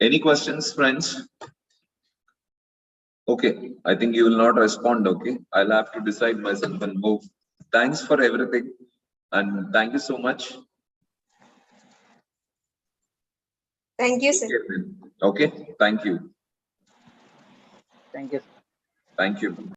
Any questions, friends? Okay, I think you will not respond, okay? I'll have to decide myself and move. Thanks for everything and thank you so much. Thank you, Take sir. care then. Okay, thank you. Thank you. Thank you.